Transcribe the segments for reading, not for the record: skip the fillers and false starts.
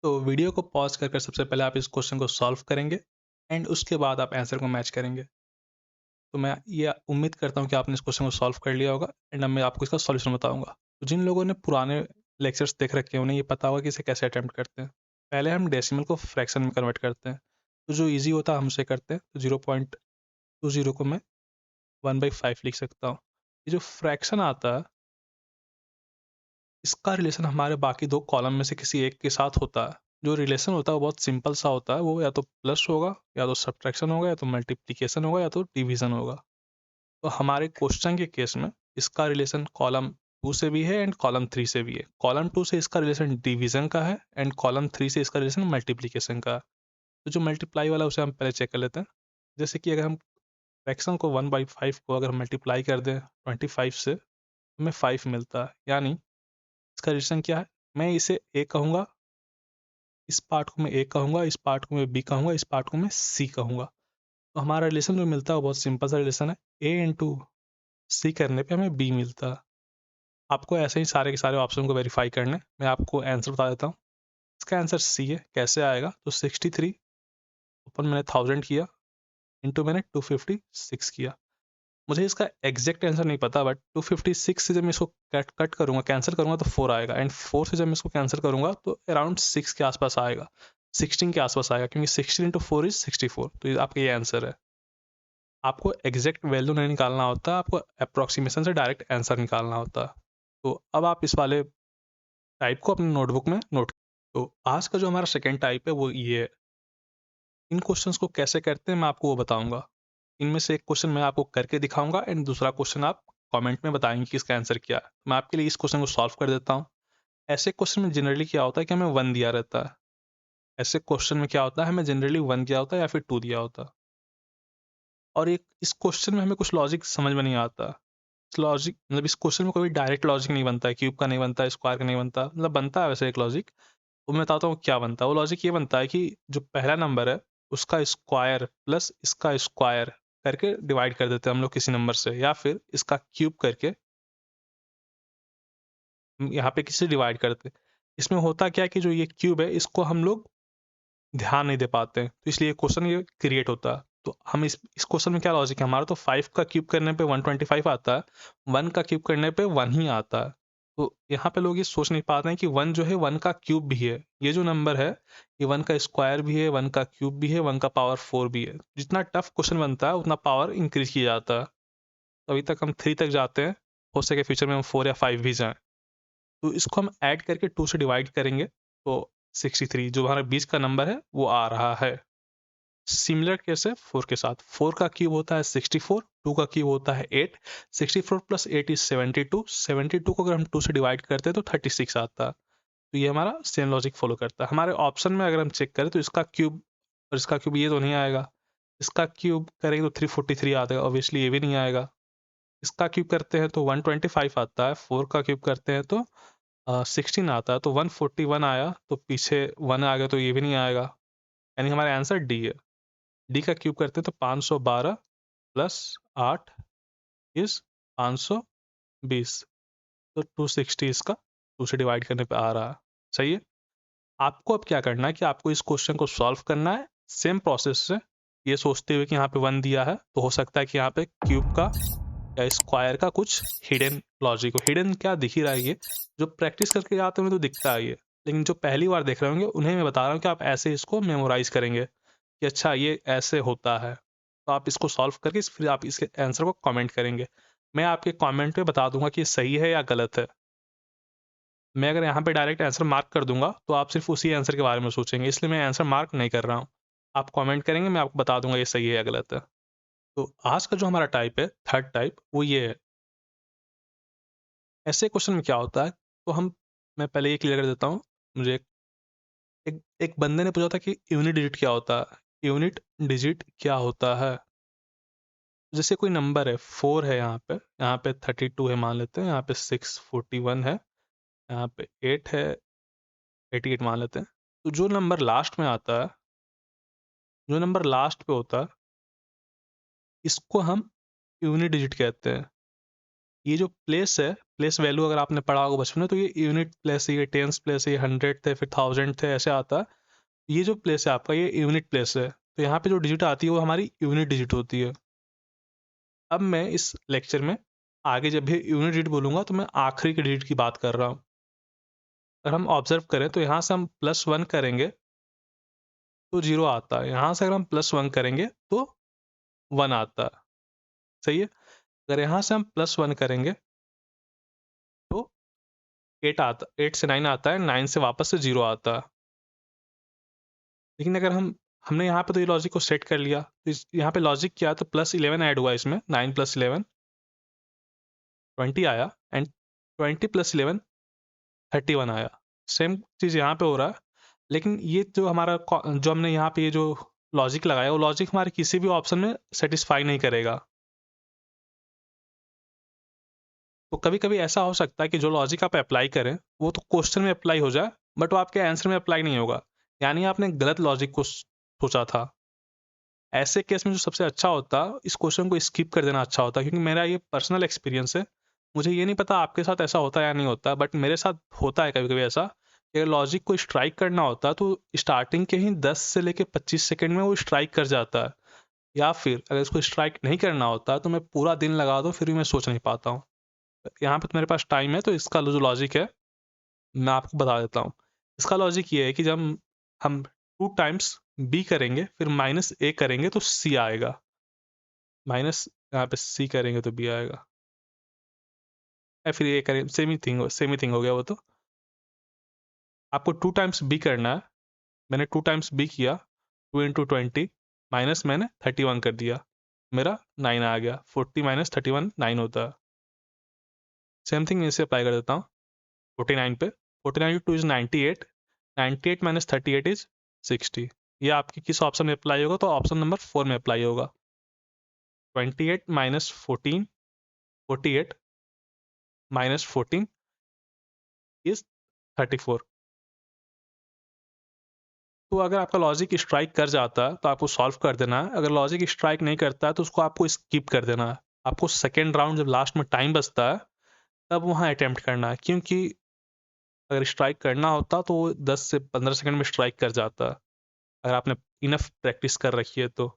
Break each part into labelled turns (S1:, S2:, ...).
S1: तो वीडियो को पॉज़ कर कर सबसे पहले आप इस क्वेश्चन को सॉल्व करेंगे एंड उसके बाद आप आंसर को मैच करेंगे। तो मैं ये उम्मीद करता हूँ कि आपने इस क्वेश्चन को सॉल्व कर लिया होगा एंड अब मैं आपको इसका सॉल्यूशन बताऊँगा। तो जिन लोगों ने पुराने लेक्चर्स देख रखे हैं, उन्हें ये पता होगा कि इसे कैसे अटेम्प्ट करते हैं। पहले हम डेसिमल को फ्रैक्शन में कन्वर्ट करते हैं, तो जो ईज़ी होता है हम उसे करते हैं। तो 0.20 को मैं 1/5 लिख सकता हूँ। ये जो फ्रैक्शन आता है, इसका रिलेशन हमारे बाकी 2 कॉलम में से किसी एक के साथ होता है। जो रिलेशन होता है वो बहुत सिंपल सा होता है, वो या तो प्लस होगा, या तो सब्ट्रैक्शन होगा, या तो मल्टीप्लिकेशन होगा, या तो डिवीज़न होगा। तो हमारे क्वेश्चन के केस में इसका रिलेशन कॉलम 2 से भी है एंड कॉलम 3 से भी है। कॉलम 2 से इसका रिलेशन डिवीज़न का है एंड कॉलम 3 से इसका रिलेशन मल्टीप्लिकेशन का है। तो जो मल्टीप्लाई वाला है उसे हम पहले चेक कर लेते हैं। जैसे कि अगर हम फ्रैक्शन को 1/5 को अगर मल्टीप्लाई कर दें 25 से, तो हमें 5 मिलता है। यानी इसका रिलेशन क्या है? मैं इसे ए कहूँगा, इस पार्ट को मैं ए कहूँगा, इस पार्ट को मैं बी कहूँगा, इस पार्ट को मैं सी कहूँगा। तो हमारा रिलेशन जो मिलता है वो बहुत सिंपल सा रिलेशन है। ए इंटू सी करने पे हमें बी मिलता है। आपको ऐसे ही सारे के सारे ऑप्शन को वेरीफाई करने हैं। मैं आपको आंसर बता देता हूँ। इसका आंसर सी है। कैसे आएगा? तो 63 ऊपर मैंने 1000 किया, इंटू मैंने 256 किया। मुझे इसका एग्जैक्ट आंसर नहीं पता, बट 256 से जब मैं इसको कट कट करूँगा, कैंसिल करूँगा, तो 4 आएगा एंड 4 से जब मैं इसको कैंसिल करूँगा तो अराउंड 6 के आसपास आएगा, 16 के आसपास आएगा, क्योंकि 16 इंटू 4 इज 64। तो ये आपका ये आंसर है। आपको एग्जैक्ट वैल्यू नहीं निकालना होता, आपको अप्रॉक्सीमेशन से डायरेक्ट आंसर निकालना होता। तो अब आप इस वाले टाइप को अपने नोटबुक में नोट। तो आज का जो हमारा सेकेंड टाइप है वो ये है। इन क्वेश्चंस को कैसे करते हैं मैं आपको वो बताऊंगा। इनमें से एक क्वेश्चन मैं आपको करके दिखाऊंगा एंड दूसरा क्वेश्चन आप कमेंट में बताएंगे कि इसका आंसर क्या है। मैं आपके लिए इस क्वेश्चन को सॉल्व कर देता हूँ। ऐसे क्वेश्चन में जनरली क्या होता है कि हमें 1 दिया रहता है। ऐसे क्वेश्चन में क्या होता है, हमें जनरली 1 दिया होता है या फिर 2 दिया होता है। और एक इस क्वेश्चन में हमें कुछ लॉजिक समझ में नहीं आता। लॉजिक मतलब इस क्वेश्चन में कोई डायरेक्ट लॉजिक नहीं बनता है, क्यूब का नहीं बनता है, स्क्वायर का नहीं बनता, मतलब बनता है वैसे एक लॉजिक। वो मैं बताता हूँ क्या बनता है। वो लॉजिक ये बनता है कि जो पहला नंबर है उसका स्क्वायर प्लस इसका स्क्वायर करके डिवाइड कर देते हैं हम लोग किसी नंबर से, या फिर इसका क्यूब करके यहाँ पे किसी से डिवाइड करते हैं। इसमें होता क्या है कि जो ये क्यूब है इसको हम लोग ध्यान नहीं दे पाते हैं, तो इसलिए क्वेश्चन ये क्रिएट होता है। तो हम इस क्वेश्चन में क्या लॉजिक है हमारा, तो 5 का क्यूब करने पे 125 आता है, 1 का क्यूब करने पे 1 ही आता है। तो यहाँ पे लोग ये सोच नहीं पाते हैं कि 1 जो है 1 का क्यूब भी है। ये जो नंबर है ये 1 का स्क्वायर भी है, 1 का क्यूब भी है, 1 का पावर 4 भी है। जितना टफ क्वेश्चन बनता है उतना पावर इंक्रीज किया जाता है। तो अभी तक हम 3 तक जाते हैं, हो सके फ्यूचर में हम 4 या 5 भी जाएं। तो इसको हम ऐड करके 2 से डिवाइड करेंगे, तो 63 जो हमारे बीच का नंबर है वो आ रहा है। सिमिलर केस है 4 के साथ। 4 का क्यूब होता है 64, 2 का क्यूब होता है 8, 64 प्लस 8 इज 72, 72 को अगर हम 2 से डिवाइड करते हैं तो 36 आता है। तो ये हमारा सेम लॉजिक फॉलो करता है। हमारे ऑप्शन में अगर हम चेक करें तो इसका क्यूब और इसका क्यूब ये तो नहीं आएगा। इसका क्यूब करेंगे तो 343 आता है, ऑब्वियसली ये भी नहीं आएगा। इसका क्यूब करते हैं तो 125 आता है, 4 का क्यूब करते हैं तो 16 आता है, तो 141 आया, तो पीछे 1 आ गया तो ये भी नहीं आएगा। यानी हमारा आंसर डी है। डी का क्यूब करते हैं तो 512 प्लस 8 इज 520। तो 260 इसका 2 से डिवाइड करने पे आ रहा है। सही है। आपको अब क्या करना है कि आपको इस क्वेश्चन को सॉल्व करना है सेम प्रोसेस से, ये सोचते हुए कि यहाँ पे 1 दिया है तो हो सकता है कि यहाँ पे क्यूब का या स्क्वायर का कुछ हिडन लॉजिक हो। हिडन क्या दिख ही रहा है, ये जो प्रैक्टिस करके आते हैं तो दिखता है ये, लेकिन जो पहली बार देख रहे होंगे उन्हें मैं बता रहा हूँ कि आप ऐसे इसको मेमोराइज करेंगे कि अच्छा ये ऐसे होता है। तो आप इसको सॉल्व करके फिर आप इसके आंसर को कमेंट करेंगे। मैं आपके कमेंट में बता दूंगा कि ये सही है या गलत है। मैं अगर यहाँ पे डायरेक्ट आंसर मार्क कर दूंगा तो आप सिर्फ उसी आंसर के बारे में सोचेंगे, इसलिए मैं आंसर मार्क नहीं कर रहा हूँ। आप कमेंट करेंगे, मैं आपको बता दूंगा ये सही है या गलत है। तो आज का जो हमारा टाइप है, थर्ड टाइप, वो ये है। ऐसे क्वेश्चन में क्या होता है, तो हम मैं पहले ये क्लियर कर देता हूँ। मुझे एक बंदे ने पूछा था कि यूनिट डिजिट क्या होता है। यूनिट डिजिट क्या होता है? जैसे कोई नंबर है 4 है, यहाँ पे 32 है मान लेते हैं, यहाँ पे 641 है, यहाँ पे 8 है, 88 मान लेते हैं। तो जो नंबर लास्ट में आता है, जो नंबर लास्ट पे होता है, इसको हम यूनिट डिजिट कहते हैं। ये जो प्लेस है, प्लेस वैल्यू अगर आपने पढ़ा होगा बचपन में, तो ये यूनिट प्लेस है, ये टेंस प्लेस है, ये 100 थे, फिर 1000 थे, ऐसे आता है। ये जो प्लेस है आपका, ये यूनिट प्लेस है। तो यहाँ पे जो डिजिट आती है वो हमारी यूनिट डिजिट होती है। अब मैं इस लेक्चर में आगे जब भी यूनिट डिजिट बोलूँगा तो मैं आखिरी के डिजिट की बात कर रहा हूँ। अगर हम ऑब्जर्व करें तो यहाँ से हम +1 करेंगे तो 0 आता है। यहाँ से अगर हम +1 करेंगे तो 1 आता है। सही है? अगर यहाँ से हम +1 करेंगे तो 8 से 9 आता है, 9 से वापस से 0 आता है। लेकिन अगर हमने यहाँ पे तो ये लॉजिक को सेट कर लिया, तो यहाँ पे लॉजिक क्या है, तो +11 ऐड हुआ इसमें, 9 + 11 20 आया, एंड 20 + 11 31 आया। सेम चीज़ यहाँ पे हो रहा है, लेकिन ये जो हमारा जो हमने यहाँ पे ये जो लॉजिक लगाया, वो लॉजिक हमारे किसी भी ऑप्शन में सेटिस्फाई नहीं करेगा। तो कभी कभी ऐसा हो सकता है कि जो लॉजिक आप अप्लाई करें वो तो क्वेश्चन में अप्लाई हो जाए, बट वो आपके आंसर में अप्लाई नहीं होगा, यानी आपने गलत लॉजिक को सोचा था। ऐसे केस में जो सबसे अच्छा होता, इस क्वेश्चन को स्किप कर देना अच्छा होता, क्योंकि मेरा ये पर्सनल एक्सपीरियंस है। मुझे ये नहीं पता आपके साथ ऐसा होता है या नहीं होता, बट मेरे साथ होता है कभी कभी ऐसा कि लॉजिक को स्ट्राइक करना होता तो स्टार्टिंग के ही 10 से लेके 25 सेकंड में वो स्ट्राइक कर जाता है, या फिर अगर इसको स्ट्राइक नहीं करना होता तो मैं पूरा दिन लगा दूँ फिर भी मैं सोच नहीं पाता हूँ। यहाँ पे तो मेरे पास टाइम है, तो इसका जो लॉजिक है मैं आपको बता देता हूँ। इसका लॉजिक ये है कि जब हम 2 टाइम्स बी करेंगे फिर माइनस ए करेंगे तो सी आएगा, माइनस यहाँ पे सी करेंगे तो बी आएगा, या फिर ए करें, सेम ही थिंग हो गया वो तो। आपको 2 टाइम्स बी करना है, मैंने 2 टाइम्स बी किया, 2 इंटू 20 माइनस मैंने 31 कर दिया, मेरा 9 आ गया। 40 माइनस 31 9 होता है। सेम थिंग इसे अप्लाई कर देता हूँ 49 पे। 49 टू इज 98, 98 माइनस 38 इज 60। ये आपके किस ऑप्शन में अप्लाई होगा, तो ऑप्शन नंबर 4 में अप्लाई होगा। 28 माइनस 14, 48 माइनस 14 इज 34। तो अगर आपका लॉजिक स्ट्राइक कर जाता है तो आपको सॉल्व कर देना है, अगर लॉजिक स्ट्राइक नहीं करता है तो उसको आपको स्किप कर देना है। आपको सेकेंड राउंड जब लास्ट में टाइम बचता है तब वहाँ अटेम्प्ट करना है, क्योंकि अगर स्ट्राइक करना होता तो वो 10 से 15 सेकंड में स्ट्राइक कर जाता है, अगर आपने इनफ प्रैक्टिस कर रखी है तो।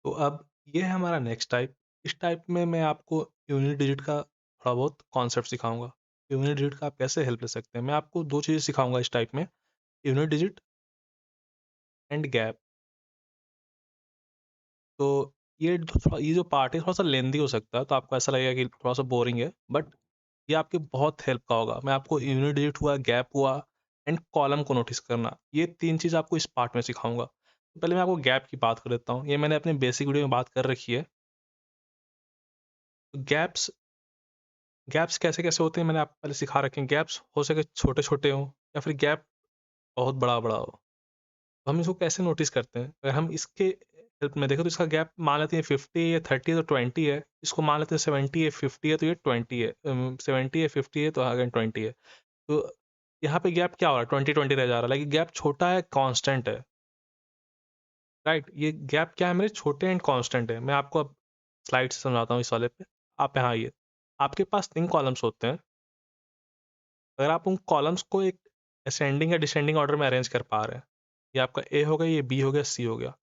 S1: तो अब ये है हमारा नेक्स्ट टाइप। इस टाइप में मैं आपको यूनिट डिजिट का थोड़ा बहुत कॉन्सेप्ट सिखाऊंगा। यूनिट डिजिट का आप कैसे हेल्प ले सकते हैं, मैं आपको दो चीज़ें सिखाऊंगा इस टाइप में, यूनिट डिजिट एंड गैप। तो ये जो पार्ट है थोड़ा सा लेंदी हो सकता है, तो आपको ऐसा लगेगा कि थोड़ा सा बोरिंग है, बट ये आपके बहुत हेल्प का होगा। मैं आपको यूनिट डिजिट हुआ, गैप हुआ, एंड कॉलम को नोटिस करना, ये तीन चीज़ आपको इस पार्ट में सिखाऊंगा। तो पहले मैं आपको गैप की बात कर देता हूँ, ये मैंने अपने बेसिक वीडियो में बात कर रखी है। गैप्स गैप्स कैसे कैसे होते हैं मैंने आपको पहले सिखा रखे हैं। गैप्स हो सके छोटे छोटे हों, या फिर गैप बहुत बड़ा बड़ा हो। तो हम इसको कैसे नोटिस करते हैं, अगर हम इसके हेल्प में देखें तो इसका गैप मान लेते हैं 50 है, 30 है तो 20 है, इसको मान लेते हैं 70 है, 50 है तो ये 20 है, 70 है, 50 है तो अगेन 20 है। तो यहाँ पे गैप क्या हो रहा है, 20 20 रह जा रहा है, लेकिन गैप छोटा है, कांस्टेंट है। राइट, ये गैप क्या है, मेरे छोटे एंड कांस्टेंट है। मैं आपको अब स्लाइड से समझाता हूँ इस वाले पे। आप यहाँ आइए, आपके पास 3 कॉलम्स होते हैं। अगर आप उन कॉलम्स को एक असेंडिंग या डिसेंडिंग ऑर्डर में अरेंज कर पा रहे हैं, ये आपका ए हो गया, ये बी हो गया, सी हो गया।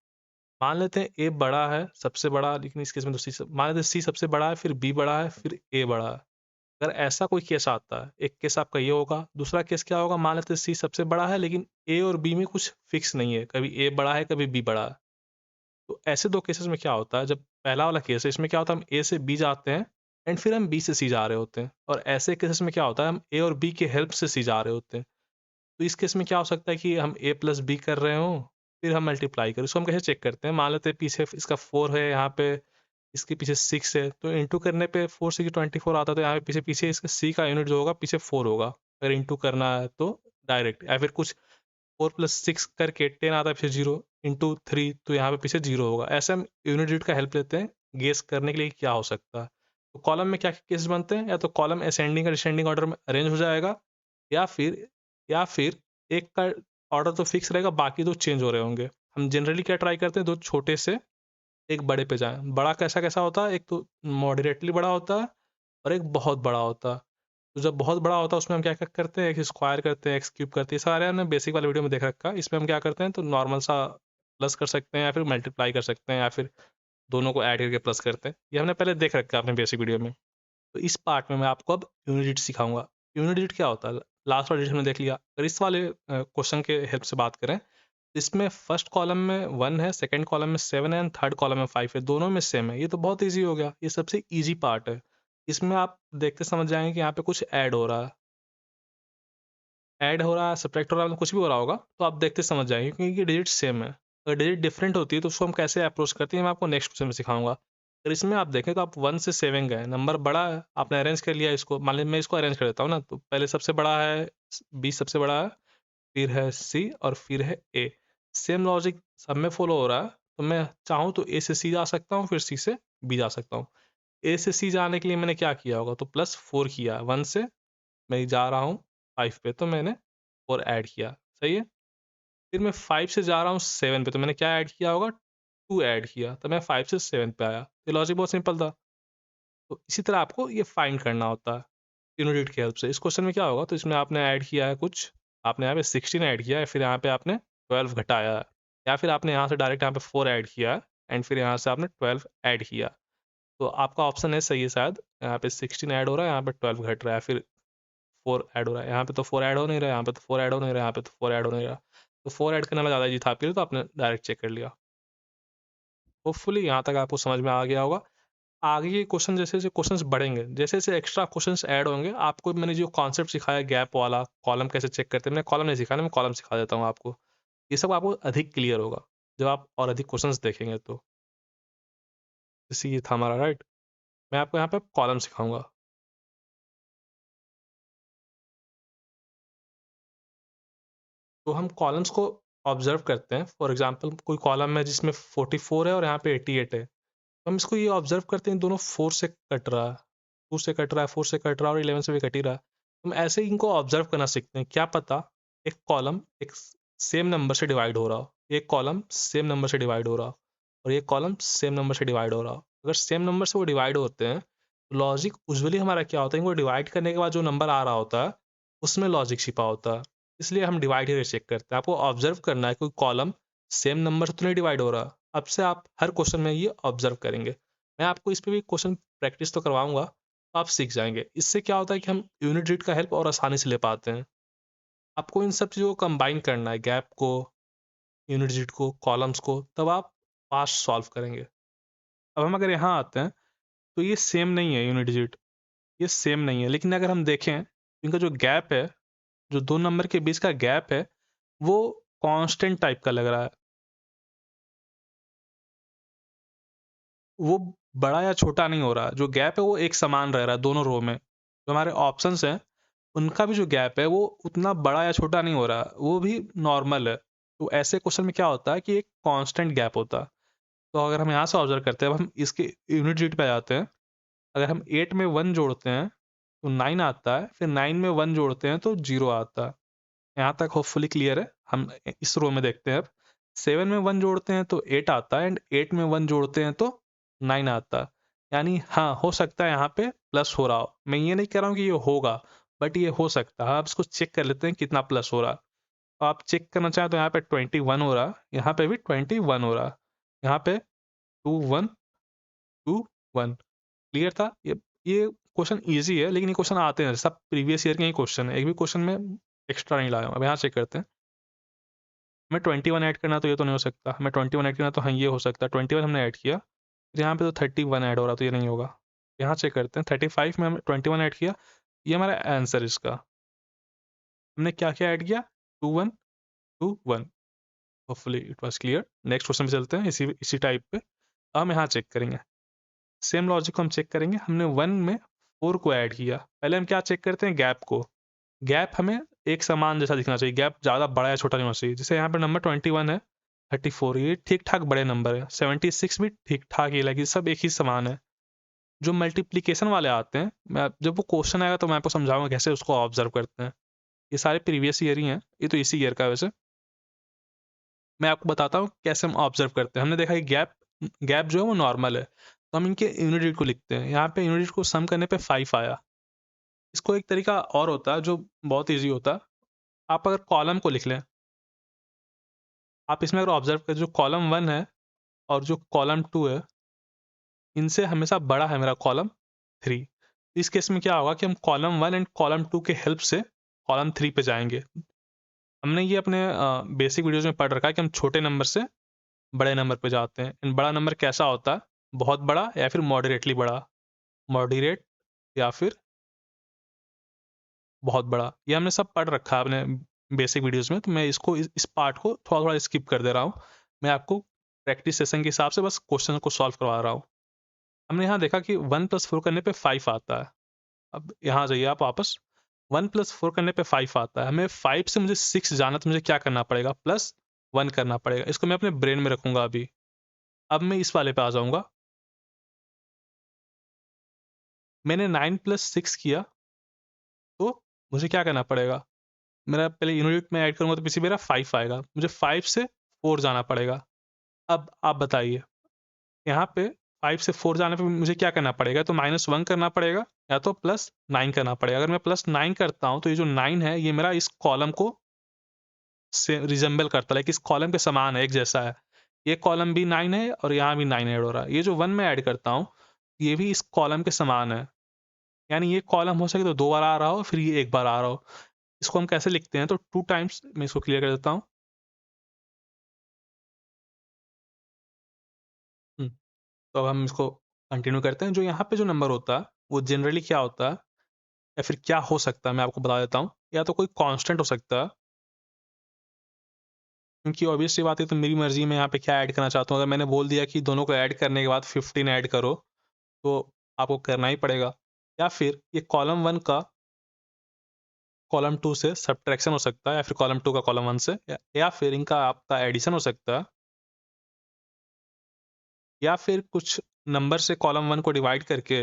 S1: मान लेते हैं ए बड़ा है, सबसे बड़ा, लेकिन इस केस में तो मान लेते हैं सी सबसे बड़ा है, फिर बी बड़ा है, फिर ए बड़ा है। अगर ऐसा कोई केस आता है, एक केस आपका ये होगा, दूसरा केस क्या होगा, मान लेते हैं सी सबसे बड़ा है लेकिन ए और बी में कुछ फिक्स नहीं है, कभी ए बड़ा है कभी बी बड़ा है। तो ऐसे दो केसेस में क्या होता है, जब पहला वाला केस है इसमें क्या होता है, हम ए से बी जाते हैं एंड फिर हम बी से सी जा रहे होते हैं, और ऐसे केसेस में क्या होता है, हम ए और बी के हेल्प से सी जा रहे होते हैं। तो इस केस में क्या हो सकता है कि हम ए प्लस बी कर रहे हो, फिर हम मल्टीप्लाई करें। इसको हम कैसे चेक करते हैं, मान लेते हैं पीछे इसका 4 है, यहाँ पे इसके पीछे 6 है, तो इंटू करने पे 4 से 24 आता है, तो यहाँ पे पीछे पीछे इसका सी का यूनिट जो होगा पीछे 4 होगा। अगर इंटू करना है तो डायरेक्ट, या फिर कुछ 4 + 6 करके 10 आता है फिर 0 इंटू 3, तो यहाँ पे पीछे 0 होगा। ऐसे हम यूनिट डिजिट का हेल्प लेते हैं गेस करने के लिए क्या हो सकता है। तो कॉलम में क्या केस बनते हैं, या तो कॉलम असेंडिंग या डिसेंडिंग ऑर्डर में अरेंज हो जाएगा, या फिर एक का ऑर्डर तो फिक्स रहेगा, बाकी दो चेंज हो रहे होंगे। हम जनरली क्या ट्राई करते हैं, दो छोटे से एक बड़े पे जाएँ। बड़ा कैसा कैसा होता है, एक तो मॉडरेटली बड़ा होता है और एक बहुत बड़ा होता है। तो जब बहुत बड़ा होता है उसमें हम क्या क्या करते हैं, एक स्क्वायर करते हैं, एक्स क्यूब करते हैं, सारे हमने बेसिक वाले वीडियो में देख रखा है। इसमें हम क्या करते हैं, तो नॉर्मल सा प्लस कर सकते हैं या फिर मल्टीप्लाई कर सकते हैं या फिर दोनों को ऐड करके प्लस करते हैं। ये हमने पहले देख रखा है अपने बेसिक वीडियो में। तो इस पार्ट में मैं आपको अब यूनिट डिजिट सिखाऊंगा। यूनिट डिजिट क्या होता है, लास्ट वाला डिजिट हमने देख लिया। अगर इस वाले क्वेश्चन के हेल्प से बात करें, इसमें फर्स्ट कॉलम में 1 है, सेकंड कॉलम में 7 है, थर्ड कॉलम में 5 है, दोनों में सेम है। ये तो बहुत ईजी हो गया, ये सबसे ईजी पार्ट है। इसमें आप देखते समझ जाएंगे कि यहाँ पे कुछ ऐड हो रहा है, ऐड हो रहा है, सब्ट्रैक्ट हो रहा है, मतलब कुछ भी हो रहा होगा, तो आप देखते समझ जाएंगे क्योंकि डिजिट सेम है। अगर डिजिट डिफरेंट होती है तो उसको हम कैसे अप्रोच करते हैं, मैं आपको नेक्स्ट क्वेश्चन में सिखाऊंगा। अगर इसमें आप देखें तो आप 1 से 7 गए, नंबर बड़ा है, आपने अरेंज कर लिया इसको। मान लीजिए मैं इसको अरेंज कर देता हूँ ना, तो पहले सबसे बड़ा है बी, सबसे बड़ा है, फिर है सी और फिर है ए। सेम लॉजिक सब में फॉलो हो रहा है, तो मैं चाहूँ तो ए से सी जा सकता हूँ, फिर सी से बी जा सकता हूँ। ए से सी जाने के लिए मैंने क्या किया होगा, तो +4 किया। 1 से मैं जा रहा हूँ 5 पे, तो मैंने 4 ऐड किया, सही है। फिर मैं 5 से जा रहा हूँ 7 पे, तो मैंने क्या ऐड किया होगा, 2 ऐड किया, तो मैं 5 से 7 पे आया। ये लॉजिक बहुत सिंपल था। तो इसी तरह आपको ये फाइंड करना होता है यूनिट की हेल्प से। इस क्वेश्चन में क्या होगा, तो इसमें आपने ऐड किया है कुछ, आपने यहाँ पे 16 ऐड किया है, फिर यहाँ पे आपने 12 घटाया है, या फिर आपने यहाँ से डायरेक्ट यहाँ पे 4 ऐड किया है एंड फिर यहाँ से आपने 12 ऐड किया। तो आपका ऑप्शन है सही है शायद, यहाँ पे 16 ऐड हो रहा है, यहाँ पे 12 घट रहा है, फिर 4 ऐड हो रहा है। यहाँ पे तो 4 ऐड हो नहीं रहा है, यहाँ पे तो 4 ऐड हो नहीं रहा है, यहाँ पे तो 4 ऐड हो नहीं रहा। तो 4 ऐड करने में ज़्यादा ईजी था आपके लिए, तो आपने डायरेक्ट चेक कर लिया। होपफुली यहाँ तक आपको समझ में आ गया होगा। आगे के क्वेश्चन जैसे जैसे क्वेश्चंस बढ़ेंगे, जैसे जैसे एक्स्ट्रा क्वेश्चंस ऐड होंगे, आपको मैंने जो कॉन्सेप्ट सिखाया गैप वाला, कॉलम कैसे चेक करते हैं, मैंने कॉलम नहीं सिखाया ना, मैं कॉलम सिखा देता हूँ आपको। ये सब आपको अधिक क्लियर होगा जब आप और अधिक क्वेश्चंस देखेंगे। तो जैसे ये था हमारा राइट, मैं आपको यहाँ पे कॉलम सिखाऊंगा। तो हम कॉलम्स को ऑब्जर्व करते हैं। फॉर एग्जाम्पल कोई कॉलम है जिसमें 44 है और यहाँ पे 88 है, तो हम इसको ये ऑब्जर्व करते हैं दोनों 4 से कट रहा है, 2 से कट रहा है, 4 से कट रहा है और 11 से भी कट ही रहा है। हम ऐसे ही इनको ऑब्जर्व करना सीखते हैं। क्या पता एक कॉलम एक सेम नंबर से डिवाइड हो रहा हो, एक कॉलम सेम नंबर से डिवाइड हो रहा हो और एक कॉलम सेम नंबर से डिवाइड हो रहा हो। अगर सेम नंबर से वो डिवाइड होते हैं तो लॉजिक यूजुअली हमारा क्या होता है, वो डिवाइड करने के बाद जो नंबर आ रहा होता है उसमें लॉजिक छिपा होता है। इसलिए हम डिवाइड ही चेक करते हैं। आपको ऑब्जर्व करना है कोई कॉलम सेम नंबर से तो नहीं डिवाइड हो रहा। अब से आप हर क्वेश्चन में ये ऑब्जर्व करेंगे। मैं आपको इस पे भी क्वेश्चन प्रैक्टिस तो करवाऊंगा, तो आप सीख जाएंगे। इससे क्या होता है कि हम यूनिट डिजिट का हेल्प और आसानी से ले पाते हैं। आपको इन सब चीज़ों को कंबाइन करना है, गैप को, यूनिट डिजिट को, कॉलम्स को, तब आप फास्ट सॉल्व करेंगे। अब हम अगर यहाँ आते हैं तो ये सेम नहीं है यूनिट डिजिट, ये सेम नहीं है। लेकिन अगर हम देखें इनका जो गैप है, जो दो नंबर के बीच का गैप है, वो कांस्टेंट टाइप का लग रहा है। वो बड़ा या छोटा नहीं हो रहा, जो गैप है वो एक समान रह रहा है दोनों रो में। जो हमारे ऑप्शंस हैं उनका भी जो गैप है वो उतना बड़ा या छोटा नहीं हो रहा, वो भी नॉर्मल है। तो ऐसे क्वेश्चन में क्या होता है कि एक कांस्टेंट गैप होता है। तो अगर हम यहाँ से ऑब्जर्व करते हैं, अब हम इसके यूनिट डिजिट पे आ जाते हैं। अगर हम 8 में 1 जोड़ते हैं तो 9 आता है, फिर 9 में 1 जोड़ते हैं तो 0 आता है। यहाँ तक होपफुली क्लियर है। हम इस रो में देखते हैं अब, 7 में 1 जोड़ते हैं तो 8 आता है एंड 8 में 1 जोड़ते हैं तो 9 आता है। यानी हाँ, हो सकता है यहाँ पे प्लस हो रहा हो। मैं ये नहीं कह रहा हूँ कि ये होगा, बट ये हो सकता है। आप इसको चेक कर लेते हैं कितना प्लस हो रहा है। तो आप चेक करना चाहें तो यहाँ पे 21 हो रहा, यहाँ पे भी 21 हो रहा, यहाँ पे 2 1 2 1। क्लियर था ये क्वेश्चन ईजी है, लेकिन ये क्वेश्चन आते हैं सब प्रीवियस ईयर के ही क्वेश्चन है, एक भी क्वेश्चन में एक्स्ट्रा नहीं लाया हूँ। अब यहाँ चेक करते हैं। हमें 21 ऐड करना तो ये तो नहीं हो सकता, हमें 21 ऐड करना तो हाँ ये हो सकता है। 21 हमने ऐड किया, फिर यहाँ पे तो 31 ऐड हो रहा, तो ये नहीं होगा। यहाँ चेक करते हैं, 35 में हमने 21 ऐड किया, ये हमारा आंसर इसका। हमने क्या क्या ऐड किया, 2 1 2 1। Hopefully it was clear. Next question पे चलते हैं, इसी इसी टाइप पे। अब हम यहाँ चेक करेंगे, सेम लॉजिक को हम चेक करेंगे। हमने 1 में 4 को ऐड किया, पहले हम क्या चेक करते हैं, गैप को। गैप हमें एक समान जैसा दिखना चाहिए, गैप ज़्यादा बड़ा या छोटा नहीं होना चाहिए। जैसे यहाँ पर नंबर 21 है, 34 ये ठीक ठाक बड़े नंबर है, 76 भी ठीक ठाक ही लगी, सब एक ही समान है। जो मल्टीप्लिकेशन वाले आते हैं, मैं जब वो क्वेश्चन आएगा तो मैं आपको समझाऊंगा कैसे उसको ऑब्जर्व करते हैं। ये सारे प्रीवियस ईयर ही हैं, ये तो इसी ईयर का है वैसे। मैं आपको बताता हूँ कैसे हम ऑब्जर्व करते हैं। हमने देखा कि गैप गैप जो है वो नॉर्मल है, तो हम इनके यूनिट डिजिट को लिखते हैं। यहाँ पे यूनिट डिजिट को सम करने पे 5 आया। इसको एक तरीका और होता है जो बहुत ईजी होता है, आप अगर कॉलम को लिख लें, आप इसमें अगर ऑब्जर्व करें जो कॉलम 1 है और जो कॉलम 2 है, इनसे हमेशा बड़ा है मेरा कॉलम 3। इस केस में क्या होगा कि हम कॉलम 1 एंड कॉलम 2 के हेल्प से कॉलम 3 पे जाएंगे। हमने ये अपने बेसिक वीडियोज में पढ़ रखा है कि हम छोटे नंबर से बड़े नंबर पे जाते हैं। एंड बड़ा नंबर कैसा होता है, बहुत बड़ा या फिर मॉडरेटली बड़ा, मॉडरेट या फिर बहुत बड़ा, ये हमने सब पढ़ रखा है अपने बेसिक वीडियोस में। तो मैं इसको इस पार्ट को थोड़ा थोड़ा स्किप कर दे रहा हूँ। मैं आपको प्रैक्टिस सेशन के हिसाब से बस क्वेश्चन को सॉल्व करवा रहा हूँ। हमने यहाँ देखा कि 1+4 करने पे 5 आता है। अब यहाँ जाइए आप वापस, 1+4 करने पे 5 आता है। हमें 5 से मुझे 6 जाना, तो मुझे क्या करना पड़ेगा, +1 करना पड़ेगा। इसको मैं अपने ब्रेन में रखूंगा अभी। अब मैं इस वाले पे आ जाऊंगा। मैंने 9+6 किया, तो मुझे क्या करना पड़ेगा, मेरा पहले यूनिट में ऐड करूंगा तो पीछे मेरा 5 आएगा, मुझे 5 से 4 जाना पड़ेगा। अब आप बताइए, यहाँ पे 5 से 4 जाने पे मुझे क्या करना पड़ेगा, तो -1 करना पड़ेगा या तो +9 करना पड़ेगा। अगर मैं +9 करता हूँ तो ये जो 9 है ये मेरा इस कॉलम को से रिजेंबल करता है, इस कॉलम के समान है, एक जैसा है। ये कॉलम भी 9 है और यहाँ भी 9 ऐड हो रहा है। ये जो 1 मैं ऐड करता हूँ ये भी इस कॉलम के समान है, यानी ये कॉलम हो सके तो 2 बार आ रहा हो, फिर ये 1 बार आ रहा हो। इसको हम कैसे लिखते हैं, तो 2 टाइम्स, मैं इसको क्लियर कर देता हूँ। तो अब हम इसको कंटिन्यू करते हैं। जो यहाँ पे जो नंबर होता है वो जनरली क्या होता है या फिर क्या हो सकता है, मैं आपको बता देता हूँ। या तो कोई कांस्टेंट हो सकता है, क्योंकि ऑब्वियस सी बात है, तो मेरी मर्जी में यहाँ पे क्या ऐड करना चाहता हूँ। अगर मैंने बोल दिया कि दोनों को ऐड करने के बाद 15 ऐड करो, तो आपको करना ही पड़ेगा। या फिर ये कॉलम 1 का कॉलम 2 से सब्ट्रैक्शन हो सकता है, या फिर कॉलम 2 का कॉलम 1 से, या फिर इनका आपका एडिशन हो सकता है, या फिर कुछ नंबर से कॉलम 1 को डिवाइड करके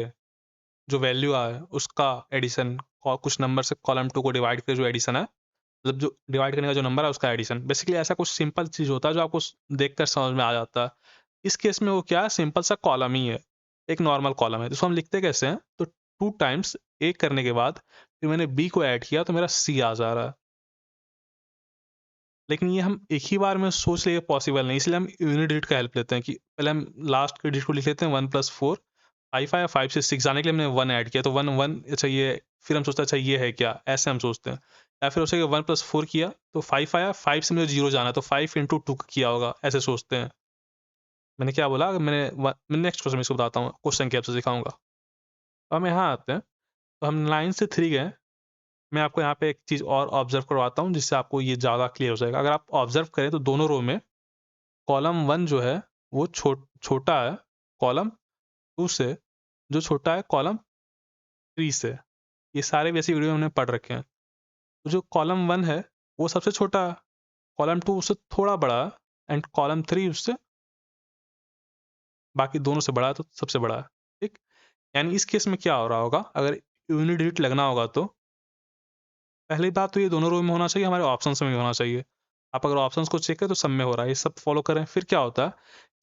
S1: जो वैल्यू आए उसका एडिशन, और कुछ नंबर से कॉलम 2 को डिवाइड करके जो एडिशन है, मतलब जो डिवाइड करने का जो नंबर है उसका एडिशन। बेसिकली ऐसा कुछ सिंपल चीज होता है जो आपको देखकर समझ में आ जाता है। इस केस में वो क्या है, सिंपल सा कॉलम ही है, एक नॉर्मल कॉलम है। तो इसको हम लिखते कैसे हैं, तो 2 टाइम्स ए करने के बाद फिर मैंने बी को ऐड किया तो मेरा सी आ जा रहा है। लेकिन ये हम एक ही बार में सोच लिए पॉसिबल नहीं, इसलिए हम यूनिट डिजिट का हेल्प लेते हैं कि पहले हम लास्ट के डिजिट को लिख लेते हैं, 1+4, 5 आया, 5 से 6 जाने के लिए हमने 1 ऐड किया, तो 1 1, अच्छा ये, फिर हम सोचते हैं अच्छा ये है क्या, ऐसे हम सोचते हैं। या फिर उसे 1+4 किया तो 5 आया, 5 से मुझे 0 जाना है, तो 5 × 2 किया होगा, ऐसे सोचते हैं। मैंने क्या बोला, मैं नेक्स्ट क्वेश्चन में इसको बताता हूँ, क्वेश्चन के आपसे दिखाऊंगा। अब हम यहाँ आते हैं, तो हम 9 से 3 गए। मैं आपको यहाँ पे एक चीज़ और ऑब्जर्व करवाता हूँ जिससे आपको ये ज़्यादा क्लियर हो जाएगा। अगर आप ऑब्जर्व करें तो दोनों रो में कॉलम 1 जो है वो छोटा है कॉलम 2 से, जो छोटा है कॉलम 3 से। ये सारे बेसिक वीडियो हमने पढ़ रखे हैं। तो जो कॉलम 1 है वो सबसे छोटा है, कॉलम 2 उससे थोड़ा बड़ा है, एंड कॉलम 3 उससे बाकी दोनों से बड़ा है, तो सबसे बड़ा है। ठीक, यानी इस केस में क्या हो रहा होगा, अगर यूनिट डिजिट लगना होगा तो पहली बात तो ये दोनों रो में होना चाहिए, हमारे ऑप्शंस में भी होना चाहिए। आप अगर ऑप्शंस को चेक करें तो सब में हो रहा है, ये सब फॉलो करें। फिर क्या होता है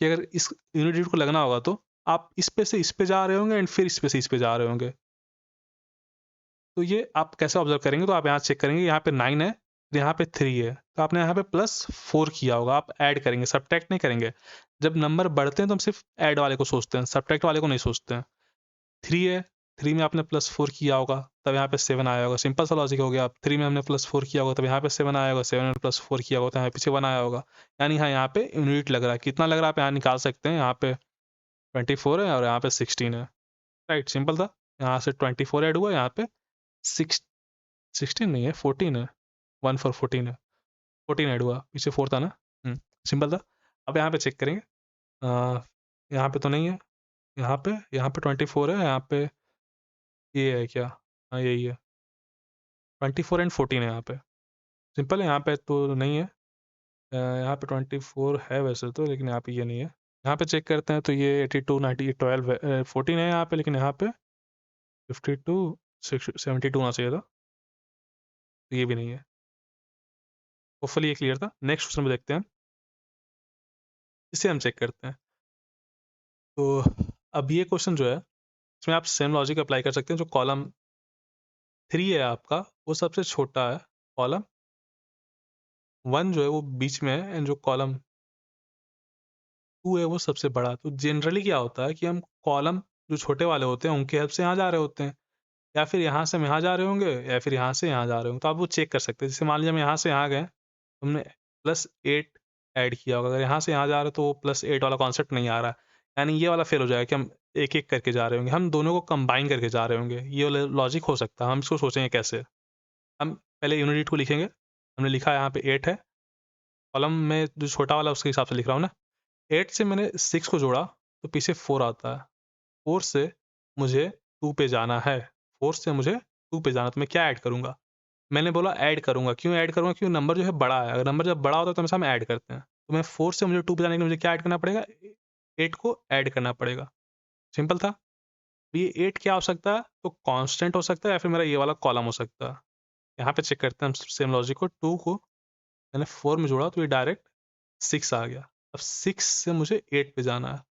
S1: कि अगर इस यूनिट डिजिट को लगना होगा तो आप इस पे से इस पे जा रहे होंगे एंड फिर इस पे से इस पे जा रहे होंगे। तो ये आप कैसे ऑब्जर्व करेंगे, तो आप यहाँ चेक करेंगे, यहाँ पे 9 है, यहाँ पे 3 है, तो आपने यहाँ पे +4 किया होगा। आप ऐड करेंगे, सब्ट्रैक्ट नहीं करेंगे। जब नंबर बढ़ते हैं तो हम सिर्फ ऐड वाले को सोचते हैं, सब्ट्रैक्ट वाले को नहीं सोचते हैं। 3 है, 3 में आपने +4 किया होगा, तब यहाँ पे 7 आया होगा। सिंपल सा लॉजिक हो गया। 3 में हमने +4 किया होगा, तब यहाँ पे 7 आया होगा। 7 में +4 किया होगा तो यहाँ पीछे 1 आया होगा। यानी हाँ, यहाँ पे यूनिट लग रहा है। कितना लग रहा है आप यहाँ निकाल सकते हैं। यहाँ पे 24 है और यहाँ पे 16 है। राइट, सिंपल था। यहाँ से 24 ऐड हुआ, यहाँ पे 16 नहीं है, 14 है। 1 4 14 है, 14 ऐड हुआ, पीछे 4 था ना। सिंपल था। अब यहाँ पे चेक करेंगे, यहाँ पे तो नहीं है, यहाँ पे 24 है, यहाँ पे ये है क्या, हाँ यही है। 24 एंड 14 है यहाँ पे। सिंपल है, यहाँ पे तो नहीं है। यहाँ पे 24 है वैसे तो, लेकिन यहाँ पे ये नहीं है। यहाँ पे चेक करते हैं तो ये 82 90 12 14 है यहाँ पे, लेकिन यहाँ पे 52 72 होना चाहिए था, तो ये भी नहीं है। होपफुली ये क्लियर था। नेक्स्ट क्वेश्चन में देखते हैं, इसे हम चेक करते हैं। तो अब ये क्वेश्चन जो है इसमें आप सेम लॉजिक अप्लाई कर सकते हैं। जो कॉलम 3 है आपका वो सबसे छोटा है, कॉलम 1 जो है वो बीच में है, एंड जो कॉलम 2 है वो सबसे बड़ा है। तो जनरली क्या होता है कि हम कॉलम जो छोटे वाले होते हैं उनकी हेल्प से यहाँ जा रहे होते हैं, या फिर यहाँ से हम यहाँ जा रहे होंगे, या फिर यहाँ से यहाँ जा रहे होंगे। तो आप वो चेक कर सकते हैं। जैसे मान लीजिए हम यहाँ से यहाँ गए, हमने +8 ऐड किया होगा, अगर यहाँ से यहाँ जा रहे हैं तो वो +8 वाला कॉन्सेप्ट नहीं आ रहा है, यानी ये वाला फेल हो जाएगा कि हम एक एक करके जा रहे होंगे, हम दोनों को कंबाइन करके जा रहे होंगे। ये वाला लॉजिक हो सकता है। हम इसको सोचेंगे कैसे। हम पहले यूनिट को लिखेंगे। हमने लिखा यहाँ पे 8 है, कॉलम में जो छोटा वाला उसके हिसाब से लिख रहा हूँ ना। 8 से मैंने 6 को जोड़ा तो पीछे 4 आता है। 4 से मुझे 2 पे जाना है, 4 से मुझे 2 पे जाना है, तो मैं क्या ऐड करूँगा? मैंने बोला ऐड करूँगा। क्यों ऐड करूँगा? क्योंकि नंबर जो है बड़ा है। अगर नंबर जब बड़ा होता है तो हमेशा हम ऐड करते हैं। तो मैं 4 से मुझे 2 पे जाने के लिए मुझे क्या ऐड करना पड़ेगा? 8 को ऐड करना पड़ेगा। सिंपल था। तो ये 8 क्या हो सकता है? तो कांस्टेंट हो सकता है, या फिर मेरा ये वाला कॉलम हो सकता है। यहाँ पे चेक करते हैं हम सेम लॉजिक को। 2 को मैंने 4 में जोड़ा तो ये डायरेक्ट 6 आ गया। अब 6 से मुझे 8 पे जाना है।